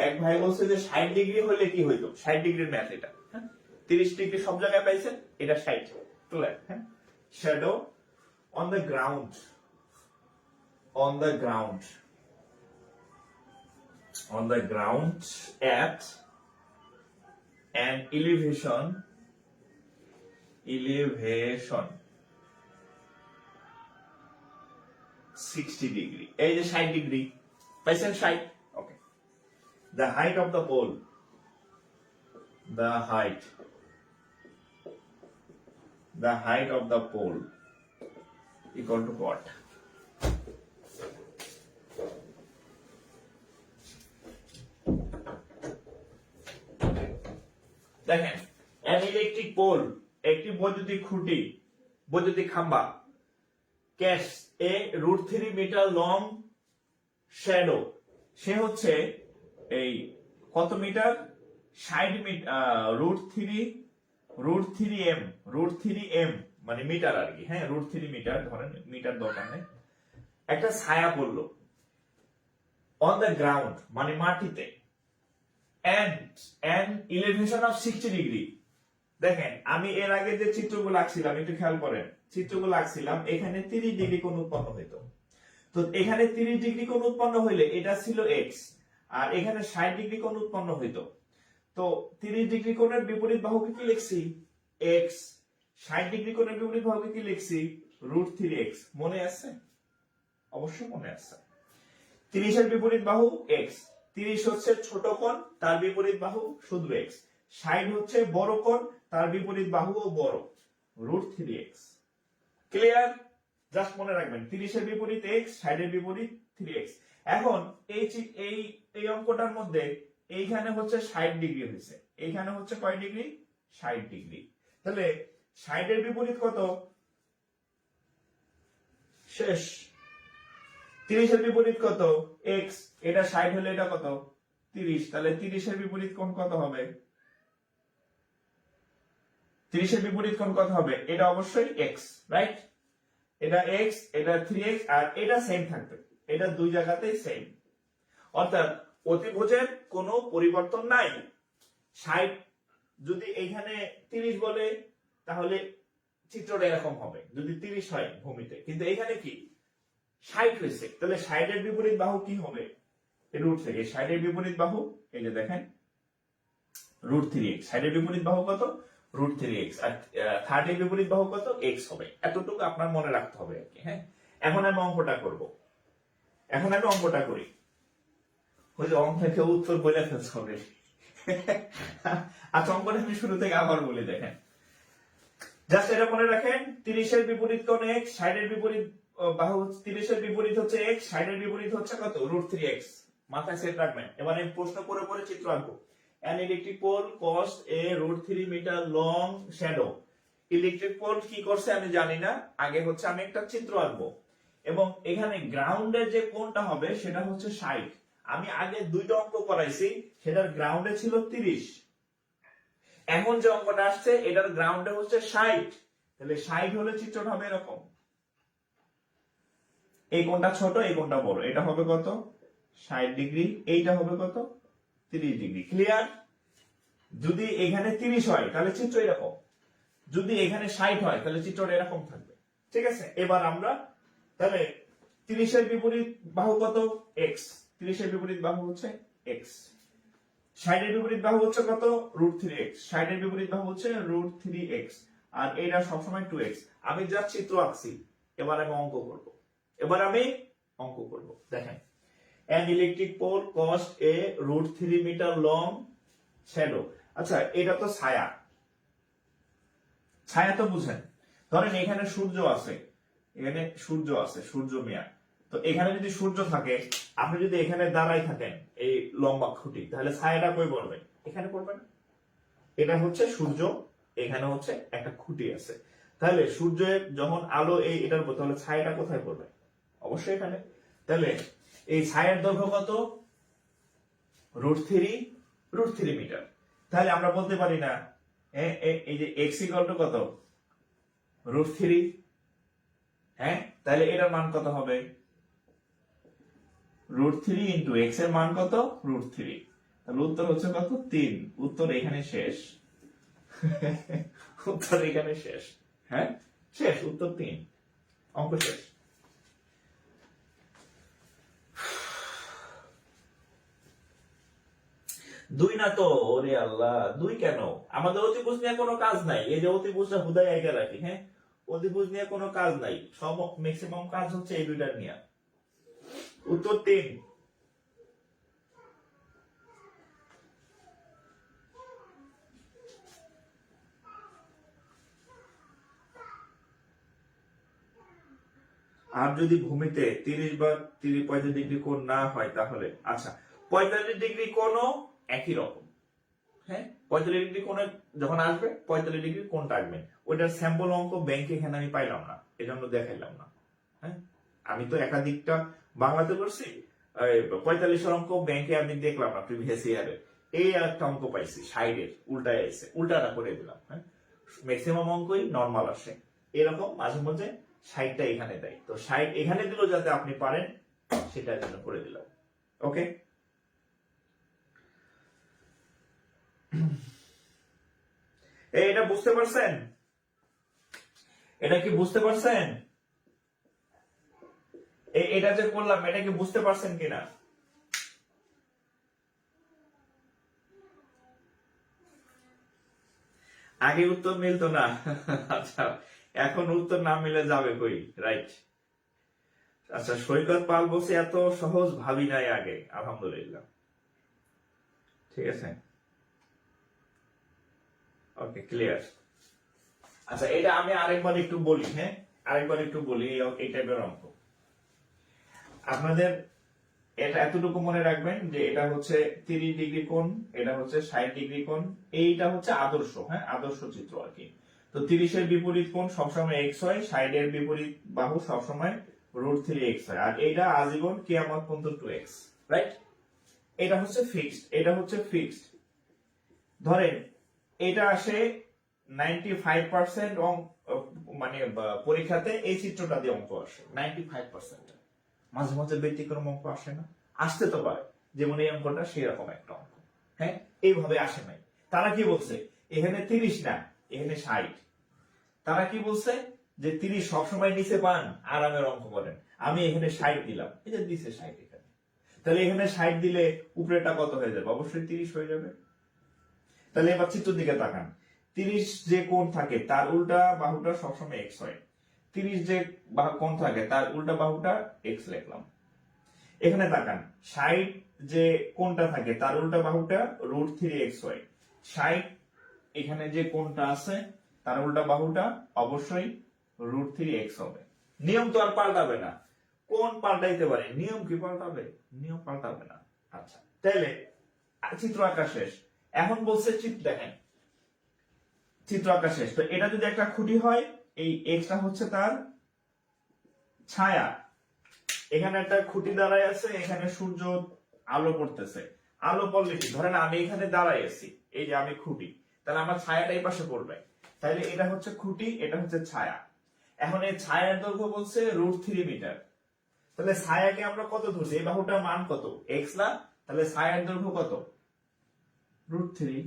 এক ভাই বলছে যে 60 ডিগ্রি হলে কি হইতো? 60 ডিগ্রির ম্যাথ এটা। হ্যাঁ, 30 ডিগ্রি সব জায়গায় পাইছেন, এটা 60। ক্লিয়ার? হ্যাঁ, shadow on the ground at an elevation 60 degree. এই যে 60 ডিগ্রি পাইছেন, 60। ওকে, the height of the pole equal to what? দেখেন, an electric pole একটি বৈদ্যুতিক খুঁটি, বৈদ্যুতিক খাম্বা, ক্যাশ এ √3 মিটার লং শ্যাডো, সে হচ্ছে এই কত মিটার? 60 মিটার, √3m মানে মিটার আর কি। হ্যাঁ, √3 মিটার, ধরেন মিটার দরকার নেই। একটা ছায়া পড়লো অন দ্য গ্রাউন্ড মানে মাটিতে, and an elevation of 60 degree. দেখেন, আমি এর আগে যে চিত্রগুলো আঁকছিলাম একটু খেয়াল করেন, চিত্রগুলো আঁকছিলাম, এখানে 30 ডিগ্রি কোণ উৎপন্ন হইতো। তো এখানে 30 ডিগ্রি কোণ উৎপন্ন হইলে এটা ছিল x, আর এখানে 60 ডিগ্রি কোণ উৎপন্ন হইতো। তো 30 ডিগ্রি কোণের বিপরীত বাহুকে কি লিখছি? x। 60 ডিগ্রি কোণের বিপরীত বাহুকে কি লিখছি? √3x। মনে আছে? অবশ্যই মনে আছে। 30 এর বিপরীত বাহু x, 30 হচ্ছে ছোট কোণ, তার বিপরীত বাহু শুধু x। 60 হচ্ছে বড় কোণ, তার বিপরীত বাহুও বড়, √3x। ক্লিয়ার? জাস্ট মনে রাখবেন 30 এর বিপরীত x, 60 এর বিপরীত 3x। এখন এই অঙ্কটার মধ্যে এইখানে হচ্ছে 60 ডিগ্রি হয়েছে, এইখানে হচ্ছে কয় ডিগ্রি? 60 ডিগ্রি। তাহলে 60-এর বিপরীত কত? শেষ। 30-এর বিপরীত কত? এক্স। এটা 60 হলে এটা কত? 30। তাহলে 30-এর বিপরীত কোণ কত হবে? 30-এর বিপরীত কোণ কত হবে? এটা অবশ্যই এক্স, রাইট? এটা এক্স, এটা 3x, আর এটা সেম থাকবে, এটা দুই জায়গাতেই সেম। অর্থাৎ অতিভুজের কোনো পরিবর্তন নাই। 60 যদি এইখানে 30 বলে তাহলে চিত্রটা এরকম হবে, যদি 30 হয় ভূমিতে, কিন্তু এখানে কি 60 হয়েছে, তাহলে 60-এর বিপরীত বাহু কি হবে? রুট থেকে 60-এর বিপরীত বাহু, এই যে দেখেন √3x। 60-এর বিপরীত বাহু কত? √3x। আর 30-এর বিপরীত বাহু কত? x হবে। এতটুকু আপনার মনে রাখতে হবে আর কি। হ্যাঁ, এখন আমি অঙ্কটা করব। এখন আমি অঙ্কটা করি। ওই যে অঙ্কের উত্তর বলে ফেলতে হবে। আচ্ছা, অঙ্কটা আমি শুরু থেকে আবার বলে দেখেন, জাস্ট এটা মনে রাখেন। 30-এর বিপরীত কোণ x, 60-এর বিপরীত বাহু, 30-এর বিপরীত হচ্ছে x, 60-এর বিপরীত হচ্ছে কত? √3x। মাথায় সেট রাখবেন। এবার আমি প্রশ্ন করে পরে চিত্র আঁকবো। An electric pole caused a √3 meter long shadow. Electric pole কি করছে আমি জানি না, আগে হচ্ছে আমি একটা চিত্র আঁকবো, এবং এখানে গ্রাউন্ডের যে কোণটা হবে সেটা হচ্ছে 60। আমি আগে দুইটা অঙ্ক করাইছি, সেটার গ্রাউন্ডে ছিল 30। এখন যে অঙ্কটা আসছে এটার গ্রাউন্ডে হচ্ছে 60। তাহলে 60 হলে চিত্রটা হবে এরকম। এই কোণটা ছোট, এই কোণটা বড়। এটা হবে কত? 60 ডিগ্রি। এইটা হবে কত? 30 ডিগ্রি। ক্লিয়ার? যদি এখানে 30 হয় তাহলে চিত্র এরকম, যদি এখানে 60 হয় তাহলে চিত্রটা এরকম থাকবে। ঠিক আছে, এবার আমরা তাহলে 30-এর বিপরীত বাহু কত? x। 30-এর বিপরীত বাহু হচ্ছে x। 60-এর বিপরীত বাহু হচ্ছে কত? √3x। 60-এর বিপরীত বাহু হচ্ছে √3x, আর এটা সবসময় 2x। আমি যা চিত্র আঁকছি, এবার আমি অঙ্ক করব। দেখেন, an electric pole caused a √3 meter long shadow. আচ্ছা, এটা তো ছায়া, ছায়া তো বুঝেন। ধরেন এখানে সূর্য আছে, এখানে সূর্য আছে, সূর্য মিয়া। তো এখানে যদি সূর্য থাকে, আপনি যদি এখানে দাঁড়াই থাকেন এই লম্বা খুঁটি, তাহলে ছায়াটা কই পড়বে? এখানে পড়বে না? এটা হচ্ছে সূর্য, এখানে হচ্ছে একটা খুঁটি আছে। তাহলে সূর্যের যখন আলো এটার উপর, তাহলে ছায়াটা কোথায় পড়বে? অবশ্যই এখানে। তাহলে এই ছায়ার দৈর্ঘ্য কত? √3 মিটার। তাহলে আমরা বলতে পারি না এই যে x কত? √3। হ্যাঁ, তাহলে এটার মান কত হবে? √3 ইন্টু x এর মান কত? √3। তাহলে উত্তর হচ্ছে কত? 3। উত্তর এখানে শেষ। উত্তর এখানে শেষ। হ্যাঁ, শেষ। উত্তর 3। অঙ্ক শেষ। দুই না তো? ওরে আল্লাহ, দুই কেন? আমাদের অতিভুজ নিয়ে কোনো কাজ নাই। এই যে অতিভুজটা হুদাই আইগা রাখি। হ্যাঁ, অতিভুজ নিয়ে কোনো কাজ নাই, সব ম্যাক্সিমাম কাজ হচ্ছে এই দুইটার নিয়ে। উত্তর 3। আর যদি ভূমিতে 30 বা 45 ডিগ্রি কোণ না হয় তাহলে, আচ্ছা 45 ডিগ্রি কোণও একই রকম। হ্যাঁ, 45 ডিগ্রি কোণে যখন আসবে 45 ডিগ্রি কোণটা আসবে। ওইটার স্যাম্পল অঙ্ক ব্যাংকে এখানে আমি পাইলাম না, এজন্য দেখাইলাম না। হ্যাঁ, আমি তো একাধিকটা বাংলাতে করছি, 45-এর অঙ্ক ব্যাংকে আমি দেখলাম না প্রিভিয়াস ইয়ারে। এই একটা অঙ্ক পাইছি 60-এর, উল্টায় আছে, উল্টাটা করে দিলাম। হ্যাঁ, ম্যাক্সিমাম অঙ্কই নর্মাল আসে। এরকম মাঝে মাঝে 60টা এখানে দেয়, তো 60 এখানে দিল যাতে আপনি পারেন, সেটার জন্য করে দিলাম। ওকে, এটা বুঝতে পারছেন? এটা কি বুঝতে পারছেন? এটা যে করলাম, এটা কি বুঝতে পারছেন কিনা? আগে উত্তর মিলতো না। আচ্ছা, এখন উত্তর না মিলে যাবে কই? রাইট। আচ্ছা, সৈকত পাল বসে এত সহজ ভাবি নাই আগে, আলহামদুলিল্লাহ। ঠিক আছে, ওকে, ক্লিয়ার। আচ্ছা, এটা আমি আরেকবার একটু বলি। হ্যাঁ, আরেকবার একটু বলি এই টাইপের অঙ্ক আপনাদের। এটা এতটুকু মনে রাখবেন যে এটা হচ্ছে 30 ডিগ্রি কোণ, এটা হচ্ছে 60 ডিগ্রি কোণ, এইটা হচ্ছে আদর্শ, হ্যাঁ আদর্শ চিত্র আর কি। তো 30 এর বিপরীত কোণ সবসময় x হয়, 60 এর বিপরীত বাহু সবসময় √3x হয়, আর এইটা আজীবন কিয়ামত পর্যন্ত 2x, রাইট? এটা হচ্ছে ফিক্সড, এটা হচ্ছে ফিক্সড। ধরেন এটা আসে 95% মানে পরীক্ষাতে এই চিত্রটা দিয়ে অঙ্ক আসে 95%। মাঝে মাঝে ব্যতিক্রম অঙ্ক আসে না, আসতে তো পারে, যেমন এই অঙ্কটা সেই রকম একটা অঙ্ক, হ্যাঁ এইভাবে আসে নাই। তারা কি বলছে এখানে 30 না, এখানে 60। তারা কি বলছে যে 30 সবসময় নিচে পান, আরামের অঙ্ক করেন। আমি এখানে 60 দিলাম, এই যে দিছে 60 এখানে, তাহলে এখানে 60 দিলে উপরেটা কত হয়ে যাবে? অবশ্যই 30 হয়ে যাবে। তাহলে এবার চিত্রের দিকে তাকান, 30 যে কোণ থাকে তার উল্টা বাহুটা সবসময় x হয়, 30 যে কোণ থাকে তার উল্টা বাহুটা x লিখলাম। এখানে তাকান, 60 যে কোণটা থাকে তার উল্টা বাহুটা √3x হয়, 60 এখানে যে কোণটা আছে তার উল্টা বাহুটা অবশ্যই √3x হবে। নিয়ম তো আর পাল্টাবে না, কোণ পাল্টাইতে পারে, নিয়ম কি পাল্টাবে? নিয়ম পাল্টাবে না। আচ্ছা, তাহলে চিত্র আঁকা শেষ। এখন বলছে চিত্র দেখেন, চিত্র আঁকা শেষ। তো এটা যদি একটা খুঁটি হয়, এই এক্সটা হচ্ছে তার ছায়া। এখানে একটা খুঁটি দাঁড়ায় আছে, এখানে সূর্য আলো পড়তেছে, আলো পড়লে কি, ধরেন আমি এখানে দাঁড়ায় আছি, এই যে আমি খুঁটি, তাহলে আমার ছায়াটা এই পাশে পড়বে, তাহলে এটা হচ্ছে খুঁটি, এটা হচ্ছে ছায়া। এখন এই ছায়ার দৈর্ঘ্য বলছে √3 মিটার। তাহলে ছায়াকে আমরা কত ধরছি? এই বাহুটার মান কত? এক্স না, তাহলে ছায়ার দৈর্ঘ্য কত? √3।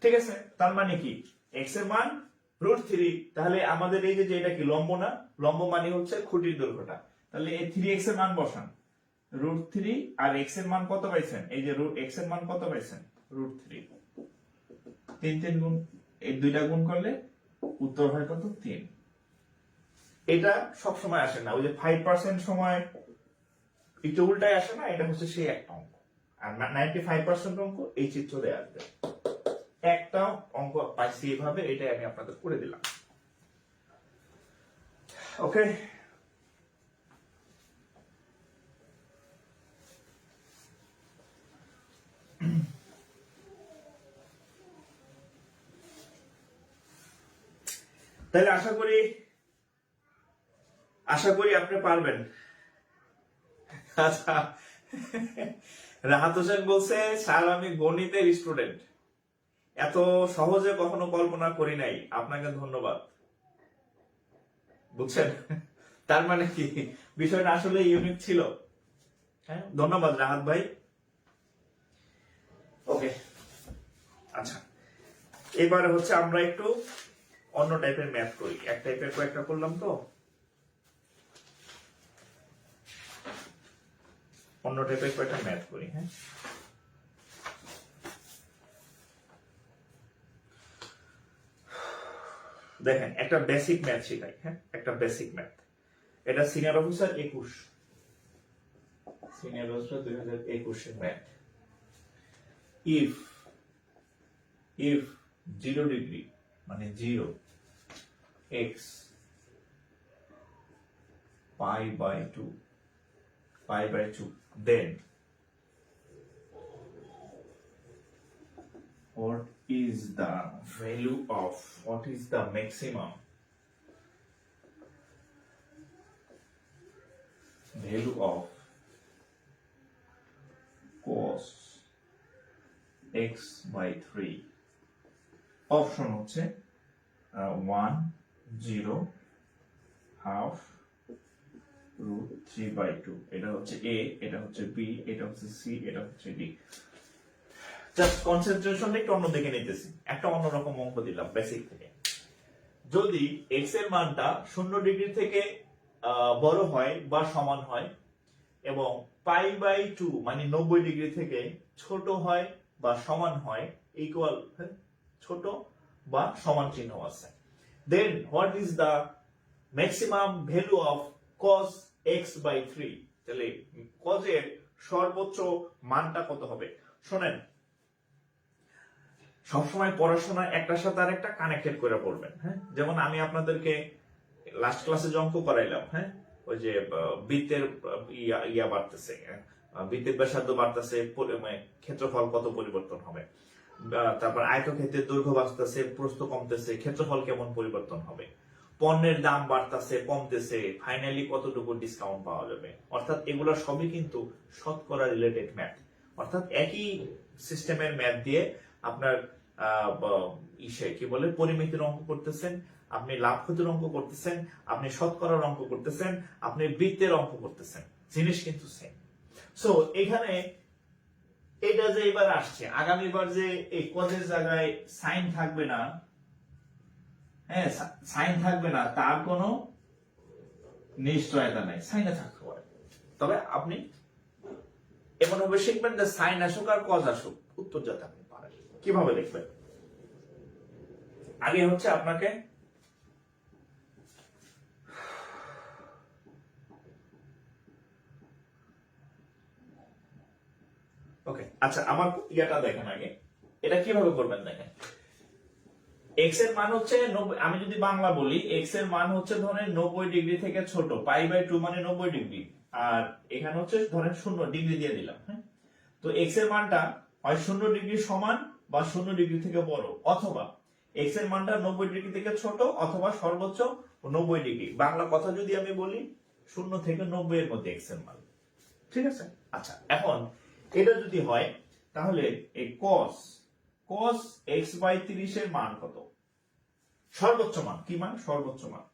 ঠিক আছে, তার মানে কি এক্স এর মান √3। তাহলে আমাদের এই যে এটা কি লম্ব না, লম্ব মানে হচ্ছে খুঁটির দৈর্ঘ্যটা, তাহলে এই 3x এর মান বসান, √3 আর x এর মান কত পাইছেন? এই যে x এর মান কত পাইছেন? √3। 3 গুণ, এই দুইটা গুণ করলে উত্তর হয় কত? 3। এটা সব সময় আসে না, ওই যে 5% সময় একটু উল্টায় আসে না, এটা হচ্ছে সেই একটা অঙ্ক। আর 95% অঙ্ক এই চিত্র দেয়া আসবে। একটা অঙ্ক পাইছি এভাবে, এটাই আমি আপনাদের করে দিলাম। ওকে, তাহলে আশা করি আপনি পারবেন। আচ্ছা, রাহাত হোসেন বলছে স্যার আমি গণিতের স্টুডেন্ট, এত সহজে কখনো কল্পনা করি নাই, আপনাকে ধন্যবাদ। বুঝছেন, তার মানে কি বিষয়টা আসলে ইউনিক ছিল। হ্যাঁ, ধন্যবাদ রাহাত ভাই। ওকে, আচ্ছা, এবারে হচ্ছে আমরা একটু অন্য টাইপের ম্যাথ করি, এক টাইপের কয়েকটা করলাম তো, অন্য টাইপের কয়েকটা ম্যাথ করি। হ্যাঁ, দেখেন একটা বেসিক ম্যাথ শিখাই। হ্যাঁ, একটা বেসিক ম্যাথ, এটা সিনিয়র অফিসার 21, সিনিয়র অফিসার 2021 এর ম্যাথ। ইফ 0 ডিগ্রি মানে 0 x π/2 then what is the value of, what is the maximum value of cos x/3? Option হচ্ছে 1, 0, হাফ, √3/2। এটা হচ্ছে এ, এটা হচ্ছে বি, এটা হচ্ছে সি, এটা হচ্ছে ডি। জাস্ট কনসেন্ট্রেশনটা একটু অন্যদিকে নিতেছি, একটা অন্যরকম অঙ্ক দিলাম বেসিক থেকে। যদি x এর মানটা 0 ডিগ্রি থেকে বড় হয় বা সমান হয় এবং π/2 মানে 90 ডিগ্রি থেকে ছোট হয় বা সমান হয়, ইকুয়াল, ছোট বা সমান চিহ্ন আছে, then what is the maximum value of cos x/3? তাহলে cos এর সর্বোচ্চ মানটা কত হবে? শোনেন, সবসময় পড়াশোনা একটার সাথে আর একটা কানেক্টেড করে পড়বেন। হ্যাঁ, যেমন আমি আপনাদেরকে লাস্ট ক্লাসে যে অঙ্ক করাইলাম, হ্যাঁ, ওই যে বৃত্তের ইয়া বাড়তেছে, বৃত্তের ব্যাসার্ধ বাড়তেছে, ক্ষেত্রফল কত পরিবর্তন হবে। তারপর আয়তক্ষেত্রের দৈর্ঘ্য বাড়তেছে, প্রস্থ কমতেছে, ক্ষেত্রফল কেমন পরিবর্তন হবে। পণ্যের দাম বাড়তেছে কমতেছে, ফাইনালি কতটুকু ডিসকাউন্ট পাওয়া যাবে। অর্থাৎ এগুলো সবই কিন্তু শতকরা রিলেটেড ম্যাথ। অর্থাৎ একই সিস্টেমের ম্যাথ দিয়ে আপনার কি বলে পরিমিতির অঙ্ক করতেছেন, আপনি লাভ ক্ষতির অঙ্ক করতেছেন, আপনি শতকরার অঙ্ক করতেছেন, আপনি বৃত্তের অঙ্ক করতেছেন, জিনিস কিন্তু সেম। সো এখানে এটা যে এবার আসছে, আগামীবার যে এই কজের জায়গায় সাইন থাকবে না, হ্যাঁ সাইন থাকবে না, তার কোনো নিশ্চয়তা নাই, সাইনে থাকতে পারে। তবে আপনি এমন ভাবে শিখবেন যে সাইন আসুক আর কজ আসুক উত্তর যাতে আপনি পারেন। কিভাবে লিখবেন? আগে হচ্ছে আপনাকে ওকে, আচ্ছা আমার ইয়াটা দেখেন আগে, এটা কিভাবে করবেন দেখেন। এক্স এর মান হচ্ছে 90, আমি যদি বাংলা বলি এক্স এর মান হচ্ছে ধরেন 90 ডিগ্রি থেকে ছোট, π/2 মানে 90 ডিগ্রি, আর এখানে হচ্ছে ধরেন 0 ডিগ্রি দিয়ে দিলাম। হ্যাঁ, তো এক্স এর মানটা হয় 0 ডিগ্রি সমান বা 0 ডিগ্রি থেকে বড়, অথবা এক্স এর মানটা 90 ডিগ্রি থেকে ছোট অথবা সর্বোচ্চ 90 ডিগ্রি। বাংলা কথা যদি আমি বলি 0 থেকে 90 এর মধ্যে এক্স এর মান। ঠিক আছে, আচ্ছা এখন এটা যদি হয় তাহলে এই cos x/30 এর মান কত? সর্বোচ্চ মান, কি মান? সর্বোচ্চ মান।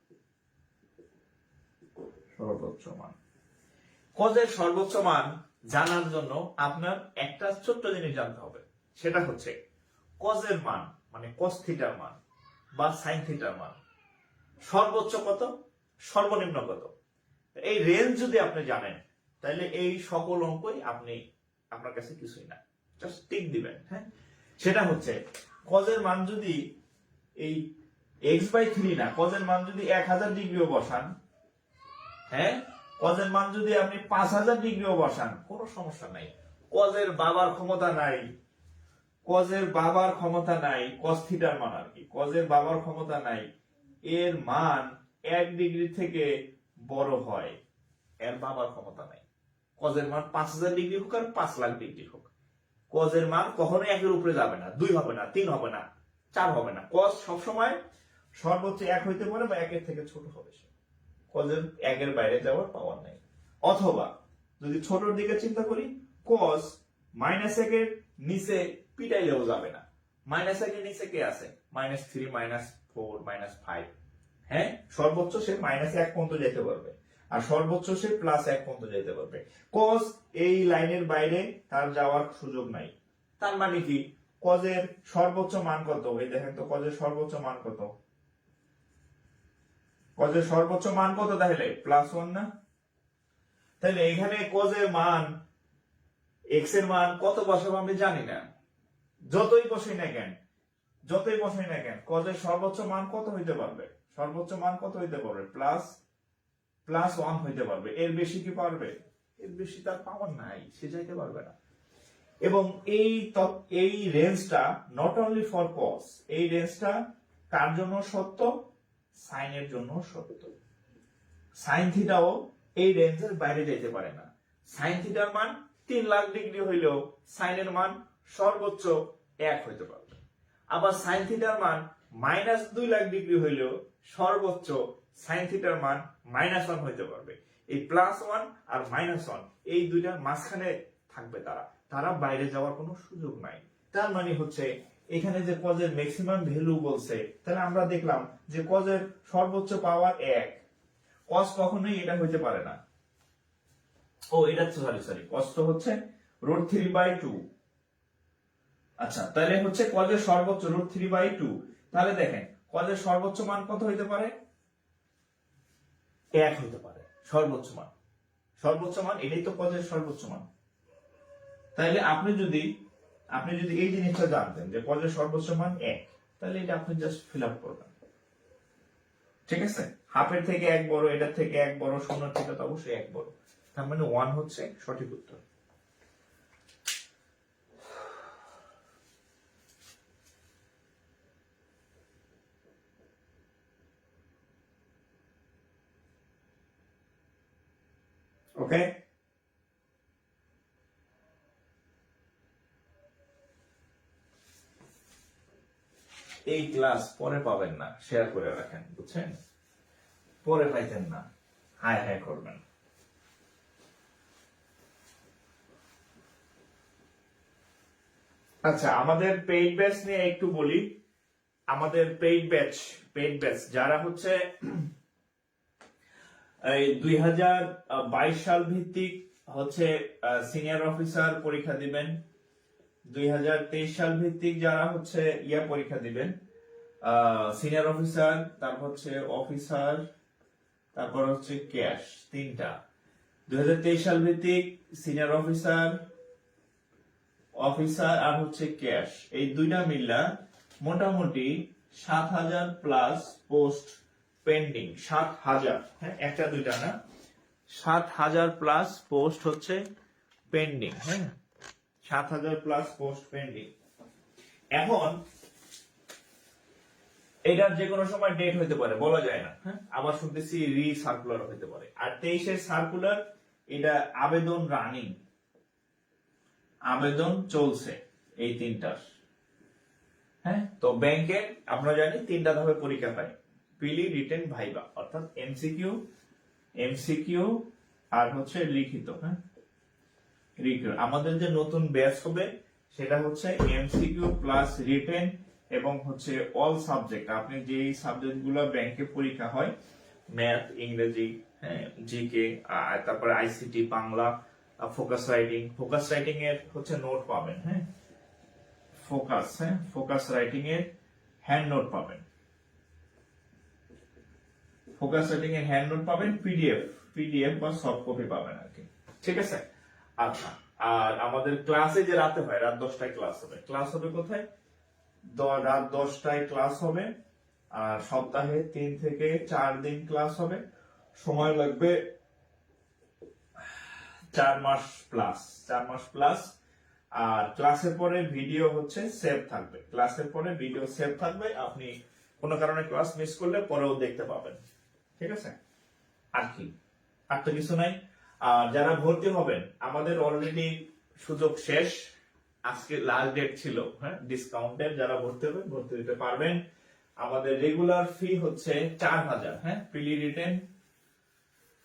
cos এর সর্বোচ্চ মান জানার জন্য আপনার একটা ছোট্ট জিনিস জানতে হবে, সেটা হচ্ছে cos এর মান মানে cos থিটার মান বা sin থিটার মান সর্বোচ্চ কত, সর্বনিম্ন কত। এই রেঞ্জ যদি আপনি জানেন তাহলে এই সকল অঙ্কই আপনি আপনার কাছে কিছুই না, জাস্ট টিক দিবেন। হ্যাঁ, সেটা হচ্ছে cos এর মান যদি এই x/3 না, cos এর মান যদি 1000 ডিগ্রিও বসান, হ্যাঁ cos এর মান যদি আপনি 5000 ডিগ্রিও বসান, কোনো সমস্যা নাই। cos এর বাবার ক্ষমতা নাই, cos এর বাবার ক্ষমতা নাই, cos থিটার মান আর কি, cos এর বাবার ক্ষমতা নাই, এর মান 1 ডিগ্রি থেকে বড় হয়, এর বাবার ক্ষমতা নাই। cos এর মান 5000 ডিগ্রি হোক আর 5 লাখ ডিগ্রি হোক, cos এর মান কখনো 1 এর উপরে যাবে না, 2 হবে না, 3 হবে না, 4 হবে না। cos সবসময় সর্বোচ্চ 1 হইতে পারে বা 1 এর থেকে ছোট হবে। cos এর 1 এর বাইরে যাওয়ার পাওয়ার নাই। অথবা যদি ছোটর দিকে চিন্তা করি, cos -1 এর নিচে পিটাইলেও যাবে না, -1 এর নিচে কে আছে? -3, -4, -5। হ্যাঁ, সর্বোচ্চ সে -1 পর্যন্ত যেতে পারবে আর সর্বোচ্চ সে +1 পর্যন্ত যেতে পারবে। cos এই লাইনের বাইরে তার যাওয়ার সুযোগ নাই। তার মানে কি cos এর সর্বোচ্চ মান কত? এই দেখেন তো cos এর সর্বোচ্চ মান কত? cos এর সর্বোচ্চ মান কত তাহলে? +1 না? তাহলে এখানে cos এর মান, x এর মান কত বসাবো আমি জানি না, যতই বসাই না কেন, cos এর সর্বোচ্চ মান কত হইতে পারবে? সর্বোচ্চ মান কত হইতে পারবে? +1 হইতে পারবে। এর বেশি কি পারবে? এর বেশি তার পাওয়ার নাই, সে যাইতে পারবে না। এবং এই রেঞ্জটা নট অনলি ফর cos, এই রেঞ্জটা কার জন্য সত্য? সাইন এর জন্য সত্য। সাইন থিটাও এই রেঞ্জের বাইরে যেতে পারে না। সাইন থিটার মান 3 লাখ ডিগ্রি হইলেও সাইনের মান সর্বোচ্চ 1 হইতে পারবে। আবার সাইন থিটার মান -2 লাখ ডিগ্রি হইলেও সর্বোচ্চ সাইন থিটার মান -1 হইতে পারবে। এই +1 আর -1 এই দুইটার মাঝখানে থাকবে, তারা বাইরে যাওয়ার কোনো সুযোগ নাই। তার মানে হচ্ছে এখানে যে cos এর ম্যাক্সিমাম ভ্যালু বলছে, তাহলে আমরা দেখলাম যে cos এর সর্বোচ্চ পাওয়ার 1, cos কখনোই এটা হইতে পারে না। ও এটা সরি cos তো হচ্ছে √3/2। আচ্ছা তাহলে হচ্ছে cos এর সর্বোচ্চ √3/2। তাহলে দেখেন cos এর সর্বোচ্চ মান কত হইতে পারে? 1 হইতে পারে সর্বোচ্চ মান, এটাই তো cos এর সর্বোচ্চ মান। তাহলে আপনি যদি এই জিনিসটা জানতেন যে cos এর সর্বোচ্চ মান 1, তাহলে এটা আপনি জাস্ট ফিল আপ করবেন। ঠিক আছে, হাফের থেকে 1 বড়, এটার থেকে 1 বড়, 0 থেকে তো অবশ্যই 1 বড়, তার মানে 1 হচ্ছে সঠিক উত্তর। ওকে, এই ক্লাস পরে পাবেন না, শেয়ার করে রাখেন, বুঝছেন? পরে পাইতেন না, হায় হায় করবেন। আচ্ছা, আমাদের পেইড ব্যাচ নিয়ে একটু বলি। আমাদের পেইড ব্যাচ যারা হচ্ছে এই 2022 সাল ভিত্তিক হচ্ছে সিনিয়র অফিসার পরীক্ষা দিবেন, 2023 সাল ভিত্তিক যারা হচ্ছে পরীক্ষা দিবেন, সিনিয়র অফিসার, তারপর হচ্ছে অফিসার, তারপর হচ্ছে ক্যাশ, তিনটা। 2023 সাল ভিত্তিক সিনিয়র অফিসার আর হচ্ছে ক্যাশ, এই দুইটা মিল্লা মোটামুটি 7,000 প্লাস পোস্ট পেন্ডিং। 7,000, হ্যাঁ, একটা দুইটা না, 7,000 প্লাস পোস্ট হচ্ছে পেন্ডিং। হ্যাঁ, 7,000 প্লাস পোস্ট পেন্ডিং। এখন এটার যে কোনো সময় ডেট হইতে পারে, বলা যায় না। হ্যাঁ, আবার শুনতেছি সার্কুলার হইতে পারে। আর 23-এর সার্কুলার, এটা আবেদন রানিং, আবেদন চলছে এই তিনটার। হ্যাঁ, তো ব্যাংকের আমরা জানি তিনটা ধাপে পরীক্ষা হয়, প্রিলি, রিটেন, ভাইবা, অর্থাৎ এমসিকিউ আর হচ্ছে লিখিত। হ্যাঁ, আমাদের যে নতুন ব্যাচ হবে সেটা হচ্ছে এমসিকিউ প্লাস রিটেন এবং হচ্ছে অল সাবজেক্ট। আপনি যে সাবজেক্ট গুলো ব্যাংকে পরীক্ষা হয়, ম্যাথ, ইংরেজি, জিকে, তারপরে আইসিটি, বাংলা, ফোকাস রাইটিং এর হচ্ছে নোট পাবেন। হ্যাঁ, ফোকাস রাইটিং এর হ্যান্ড নোট পাবেন, পিডিএফ বা সফট কপি পাবেন আর কি। ঠিক আছে? আচ্ছা, আর আমাদের ক্লাসে যে রাতে হয়, রাত 10টায় ক্লাস হবে কোথায়? রাত 10টায় ক্লাস হবে। আর সপ্তাহে 3 থেকে 4 দিন ক্লাস হবে। সময় লাগবে 4 মাস প্লাস। আর ক্লাসের পরে ভিডিও হচ্ছে সেভ থাকবে, আপনি কোনো কারণে ক্লাস মিস করলে পরেও দেখতে পাবেন। ঠিক আছে? আর কি, আর তো কিছু নাই। আর যারা ভর্তি হবেন, আমাদের অলরেডি সুযোগ শেষ, আজকে লাস্ট ডেট ছিল। হ্যাঁ, ডিসকাউন্টের যারা ভর্তি হতে পারবেন। আমাদের রেগুলার ফি হচ্ছে 4,000। হ্যাঁ, প্রিলি, রিটেন,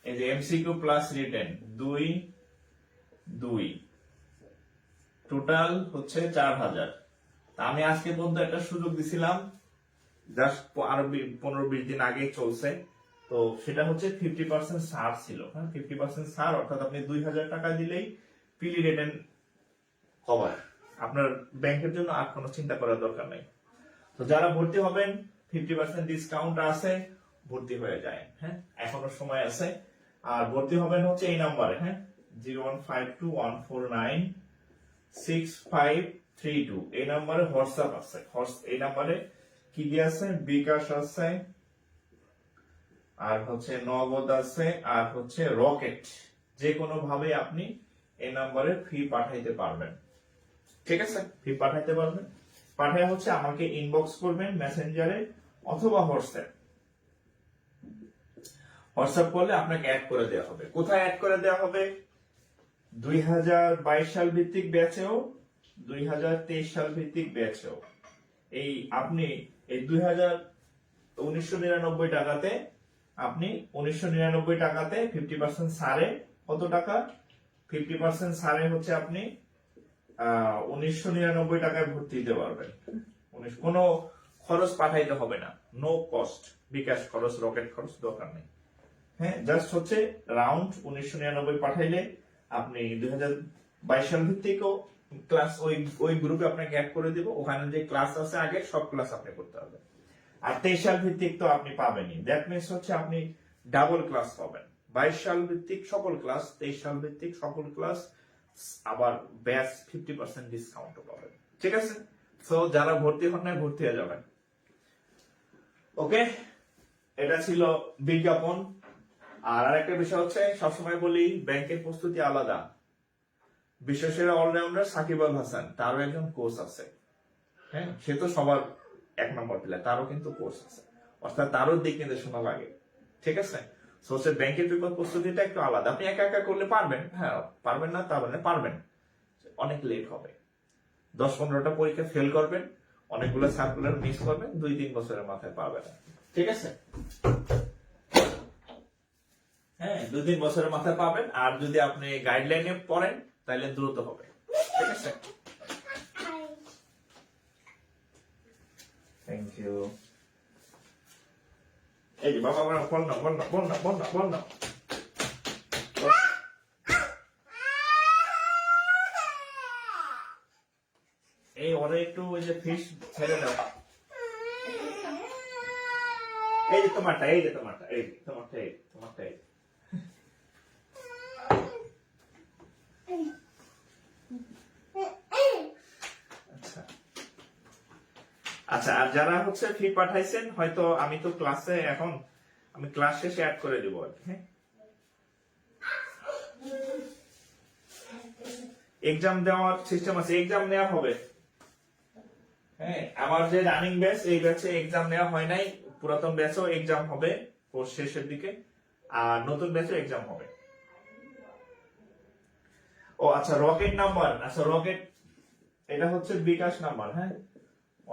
এই যে এমসিকিউ প্লাস রিটেন, 2 টোটাল হচ্ছে 4,000। আমি আজকে পর্যন্ত একটা সুযোগ দিছিলাম, জাস্ট আরো 15-20 দিন আগে চলছে। তো সেটা হচ্ছে 50% ছাড় ছিল। হ্যাঁ, 50% ছাড়, অর্থাৎ আপনি 2,000 টাকা দিলেই প্রিলি, রিটেন কভার। আপনার ব্যাংকের জন্য আর কোনো চিন্তা করার দরকার নাই। তো যারা ভর্তি হবেন, 50% ডিসকাউন্ট আছে, ভর্তি হয়ে যায়। হ্যাঁ, এখনো সময় আছে। আর ভর্তি হবেন হচ্ছে এই নাম্বারে। হ্যাঁ, 01521496532, এই নাম্বারে হোয়াটসঅ্যাপ আছে। এই নাম্বারে কি দিয়ে আছে? বিকাশ আছে, আর হচ্ছে নগদ আছে, আর হচ্ছে রকেট। যে কোনো ভাবে আপনি এই নাম্বারে ফি পাঠাইতে পারবেন। ঠিক আছে? ফি পাঠাইতে পারবেন। পাঠায় হচ্ছে আমাকে ইনবক্স করবেন মেসেঞ্জারে অথবা হোয়াটসঅ্যাপ করলে আপনাকে অ্যাড করে দেওয়া হবে। কোথায় অ্যাড করে দেওয়া হবে? 2022 সাল ভিত্তিক ব্যাচেও, 2023 সাল ভিত্তিক ব্যাচেও। এই আপনি এই 1999 টাকাতে, আপনি 1999 টাকাতে 50% ছাড়ে কত টাকা? 50% ছাড়ে হচ্ছে আপনি 1999 টাকায় ভর্তি দিতে পারবেন। কোনো খরচ পাঠাইতে হবে না, নো কস্ট। বিকাশ খরচ, রকেট খরচ দরকার নেই। হ্যাঁ, জাস্ট হচ্ছে রাউন্ড 1999 পাঠাইলে আপনি 2022 সাল ভিত্তিকও ক্লাস ওই গ্রুপে আপনাকে অ্যাড করে দিব। ওখানে যে ক্লাস আছে আগের সব ক্লাস আপনি করতে হবে। আর 23 সাল ভিত্তিক তো আপনি পাবেনই। দ্যাট মিনস হচ্ছে আপনি ডাবল ক্লাস পাবেন। 22 সাল ভিত্তিক সকল ক্লাস, 23 সাল ভিত্তিক সকল ক্লাস, আবার ব্যাচ 50% ডিসকাউন্ট পাবেন। ঠিক আছে? সো যারা ভর্তি হন নাই, ভর্তি হয়ে যাবেন। ওকে, এটা ছিল বিজ্ঞাপন। আর আরেকটা বিষয় হচ্ছে, সবসময় বলি ব্যাংকের প্রস্তুতি আলাদা। বিশ্বসেরা অলরাউন্ডার সাকিব আল হাসান, তারও একজন কোর্স আছে। হ্যাঁ, সে তো সবার 1 নম্বর প্লেয়ার, তারও কিন্তু কোর্স আছে, অর্থাৎ তারও দিক নির্দেশনা লাগে। ঠিক আছে? সে ব্যাংকের পেপার প্রস্তুতিটা একটু আলাদা। আপনি একা করলে পারবেন, হ্যাঁ, পারবেন না তা বলে পারবেন, অনেক লেট হবে। 10-15টা পরীক্ষা ফেল করবেন, অনেকগুলো সার্কুলার মিস করবেন, 2-3 বছরের মাথায় পাবেন না। ঠিক আছে? হ্যাঁ, 2-3 বছরের মাথায় পাবেন। আর যদি আপনি গাইডলাইনে পড়েন তাহলে দ্রুত হবে। ঠিক আছে? Thank you. এই যে বাবা, বল না। এই ওরা একটু ওই যে ফিশ ছেড়ে দাও। এই যে তোমারটা। আচ্ছা, আর যারা হচ্ছে ফি পাঠাইছেন, হয়তো আমি তো ক্লাসে এখন, আমি ক্লাস শেষে অ্যাড করে দিব আর কি। হ্যাঁ, এক্সাম দেওয়ার সিস্টেম আছে, এক্সাম নেওয়া হবে। হ্যাঁ, আমার যে রানিং ব্যাচ, এই ব্যাচে এক্সাম নেওয়া হয় নাই। পুরাতন ব্যাচেও এক্সাম হবে কোর্স শেষের দিকে, আর নতুন ব্যাচেও এক্সাম হবে। ও আচ্ছা, রকেট নাম্বার। আচ্ছা, রকেট এটা হচ্ছে বিকাশ নাম্বার। হ্যাঁ,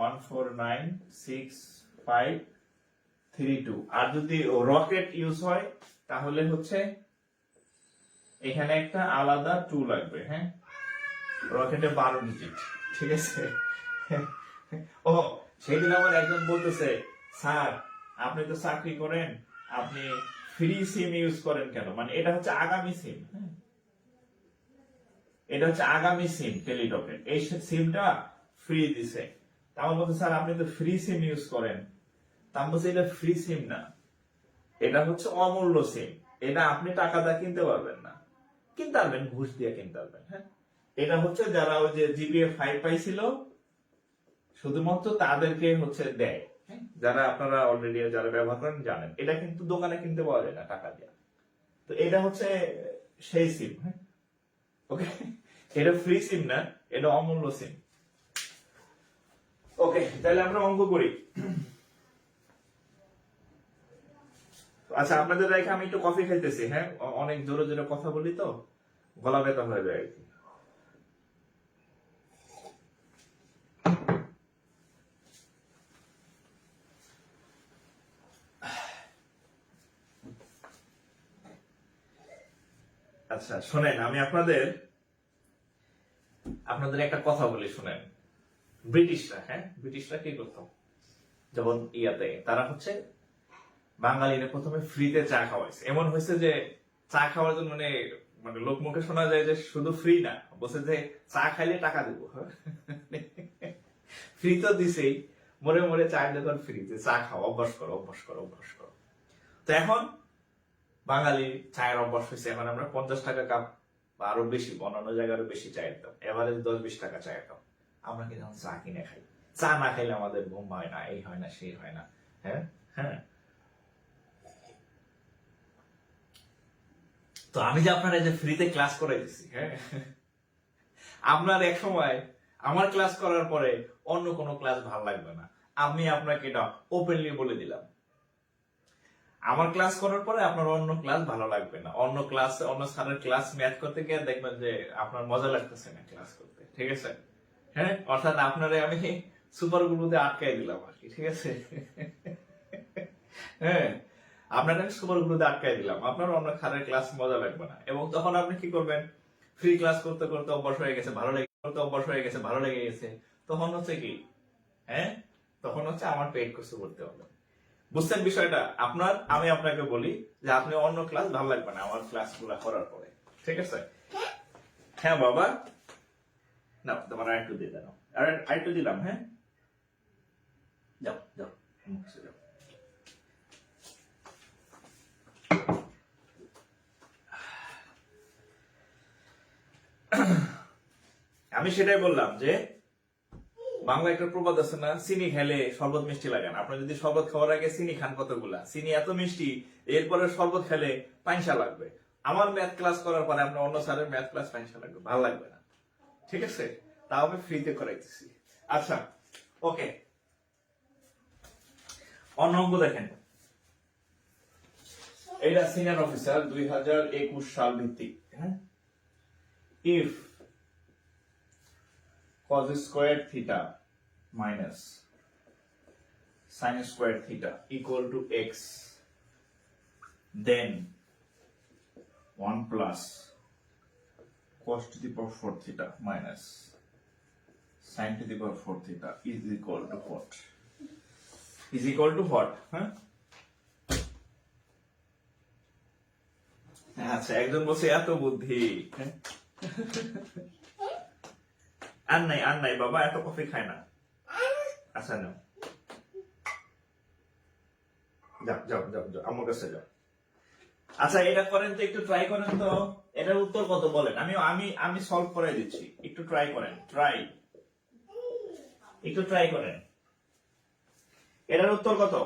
1496532। আর যদি রকেট ইউজ হয় তাহলে হচ্ছে এখানে একটা আলাদা 2 লাগবে। হ্যাঁ, রকেটে 12 ডিজিট। ঠিক আছে? ও, সেদিন আমার একজন বলতেছে, স্যার আপনি তো চাকরি করেন, আপনি ফ্রি সিম ইউজ করেন কেন? মানে এটা হচ্ছে আগামী সিম। হ্যাঁ, এটা হচ্ছে আগামী সিম টেলিটকের। এই সিমটা ফ্রি দিছে। আমার বলতে, স্যার আপনি তো ফ্রি সিম ইউজ করেন। তার বলছে, এটা ফ্রি সিম না, এটা হচ্ছে অমূল্য সিম। এটা আপনি টাকা দিয়ে কিনতে পারবেন না, কিনতে পারবেন ঘুষ দিয়ে কিনতে পারবেন। হ্যাঁ, এটা হচ্ছে যারা ওই যে জিপিএ 5 পাইছিল শুধুমাত্র তাদেরকে হচ্ছে দেয়। হ্যাঁ, যারা আপনারা অলরেডি যারা ব্যবহার করেন জানেন, এটা কিন্তু দোকানে কিনতে পাওয়া যায় না টাকা দিয়ে। তো এটা হচ্ছে সেই সিম। হ্যাঁ, ওকে, এটা ফ্রি সিম না, এটা অমূল্য সিম। ওকে, তাহলে আমরা অঙ্ক করি। আচ্ছা, আপনাদের রেখে আমি একটু কফি খাইতেছি। হ্যাঁ, অনেক জোরে জোরে কথা বলি তো গলা ব্যথা হয়ে যায় আর কি। আচ্ছা শোনেন, আমি আপনাদের একটা কথা বলি, শুনেন। ব্রিটিশরা কি করতো, যেমন ইয়াতে তারা হচ্ছে বাঙালিরা প্রথমে ফ্রিতে চা খাওয়াইছে। এমন হয়েছে যে চা খাওয়ার জন্য মানে মানে লোক মুখে শোনা যায় যে শুধু ফ্রি না, বলছে যে চা খাইলে টাকা দেবো। ফ্রি তো দিছেই, মরে মরে চায়ের দোকান ফ্রিতে, চা খাও, অভ্যাস করো। তো এখন বাঙালি চায়ের অভ্যাস হয়েছে। এখন আমরা 50 টাকা কাপ বা আরো বেশি, অন্যান্য জায়গায় আরো বেশি চায়ের দাম, এভারেজ 10-20 টাকা চায়ের দাম। আমরা কিন্তু এখন চা কিনে খাই। চা না খাইলে আমাদের ঘুম হয় না, এই হয় না, সেই হয় না। হ্যাঁ হ্যাঁ, তো আমি যে আপনারা যে ফ্রিতে ক্লাস করে দিচ্ছি, হ্যাঁ, আপনার এক সময় আমার ক্লাস করার পরে অন্য কোনো ক্লাস ভালো লাগবে না। আমি আপনাকে এটা ওপেনলি বলে দিলাম। আমার ক্লাস করার পরে আপনার অন্য ক্লাস ভালো লাগবে না। অন্য স্যারের ক্লাস ম্যাথ করতে গিয়ে দেখবেন যে আপনার মজা লাগতেছে না ক্লাস করতে। ঠিক আছে? হ্যাঁ, অর্থাৎ আপনারে আমি সুপার গ্লুতে আটকাই দিলাম আর কি। ঠিক আছে? হ্যাঁ, আপনার আমি সুপার গ্লুতে আটকাই দিলাম, আপনার অন্য স্যারের ক্লাস মজা লাগবে না। এবং তখন আপনি কি করবেন, ফ্রি ক্লাস করতে করতে অভ্যাস হয়ে গেছে, ভালো লেগে গেছে, তখন হচ্ছে কি, হ্যাঁ, তখন হচ্ছে আমার পেইড কোর্স করতে হবে। বুঝছেন বিষয়টা? আমি আপনাকে বলি যে আপনি অন্য ক্লাস ভালো লাগবে না আমার ক্লাসগুলো করার পরে। ঠিক আছে? হ্যাঁ বাবা, না তোমার আরেকটু দিয়ে দাও, আরেকটু দিলাম। হ্যাঁ, যাও যাও যাও। আমি সেটাই বললাম যে বাংলা একটা প্রবাদ আছে না, চিনি খেলে শরবত মিষ্টি লাগে না। আপনি যদি শরবত খাওয়ার আগে চিনি খান কতগুলা, চিনি এত মিষ্টি, এরপরে শরবত খেলে পাইনসা লাগবে। আমার ম্যাথ ক্লাস করার পরে আপনার অন্য স্যারের ম্যাথ ক্লাস পাইনসা লাগবে, ভালো লাগবে না। ঠিক আছে? তাও আমি ফ্রিতে করাইতেছি। আচ্ছা ওকে, অন্য অঙ্ক দেখেন। এটা সিনিয়র অফিসার 2021 সাল ভিত্তিক। হ্যাঁ, if cos squared theta minus sin square theta equal to x, then 1 plus cos to the power 4 theta minus sin to the power 4 theta is equal to what? Is equal to what? Huh? আচ্ছা, একজন বলছে এত বুদ্ধি। আর নাই বাবা, এত coffee খায় না। আচ্ছা নাও, যাও আমার কাছে যাও। আচ্ছা, এটা করেন তো, একটু ট্রাই করেন তো। এটার উত্তর কত বলেন? আমি সলভ করে দিচ্ছি, একটু ট্রাই করেন। একটু ট্রাই করেন। এটার উত্তর কত?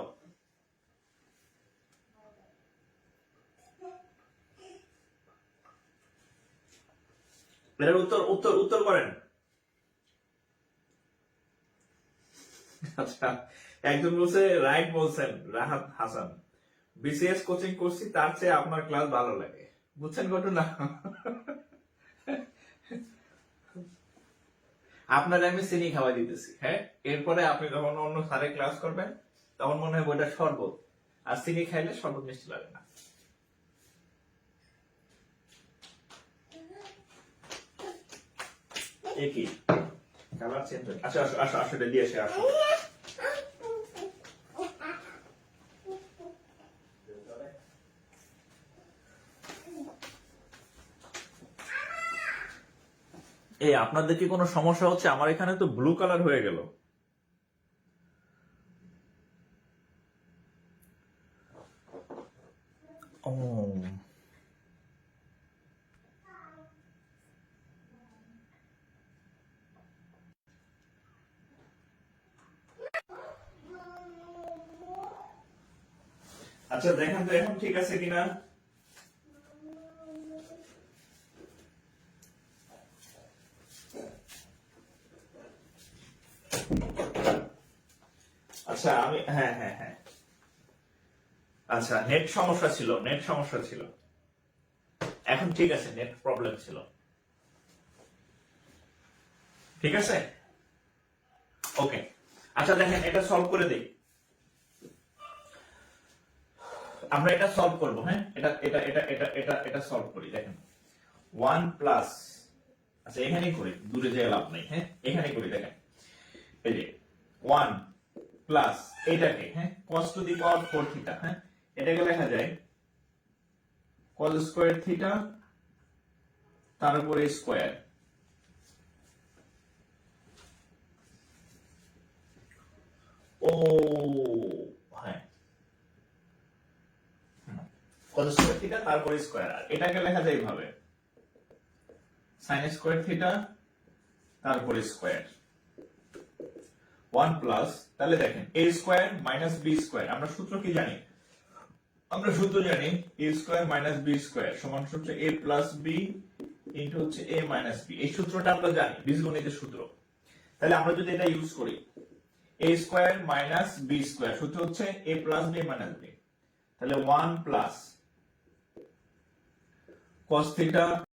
এটার উত্তর করেন। আচ্ছা, একজন বলছে রাইট বলছেন, রাহাত হাসান, বিসিএস কোচিং করছি, তার চেয়ে আপনার ক্লাস ভালো লাগে। বুঝছেন ঘটনা? আপনার আমি চিনি খাওয়াই দিতেছি, হ্যাঁ। এরপরে আপনি যখন অন্য স্যারে ক্লাস করবেন, তখন মনে হয় বইটা শরবত, আর চিনি খাইলে শরবত মিষ্টি লাগে না। একই কালার চেঞ্জ হয়। আচ্ছা, আসো এটা দিয়ে আসে, আসো। এই আপনাদের কি কোনো সমস্যা হচ্ছে? আমার এখানে তো ব্লু কালার হয়ে গেল। ও, আচ্ছা, দেখেন তো এখন ঠিক আছে কিনা। আচ্ছা, আমি হ্যাঁ, আচ্ছা, নেট সমস্যা ছিল। এখন ঠিক আছে, নেট প্রবলেম ছিল। ঠিক আছে, ওকে। আচ্ছা, দেখেন এটা সলভ করে দেই। আমরা এটা সলভ করবো, হ্যাঁ। এটা সলভ করি। দেখেন 1 প্লাস, আচ্ছা এখানেই করি, দূরে যেয়ে লাভ নেই, হ্যাঁ। এখানে করি, দেখেন এই যে 1 প্লাস এটাকে, হ্যাঁ, cos to the power 4 theta, হ্যাঁ, এটাকে লেখা যায় cos স্কয়ার থিটা তার উপরে স্কয়ার। ও হ্যাঁ, cos স্কয়ার থিটা তারপরে স্কয়ার। আর এটাকে লেখা যায় এইভাবে sin স্কয়ার থিটা তারপরে স্কয়ার 1 প্লাস, তাহলে দেখেন a square minus b square. আমরা সূত্র কি জানি? আমরা সূত্র জানি a square minus b square সমান সূত্র a প্লাস b ইনটু হচ্ছে a মাইনাস b। এই সূত্রটা আমরা জানি, বীজগণিতের সূত্র। তাহলে আমরা যদি এটা ইউজ করি, a square minus b square সূত্র হচ্ছে a plus b minus b, তাহলে 1 প্লাস cos থিটা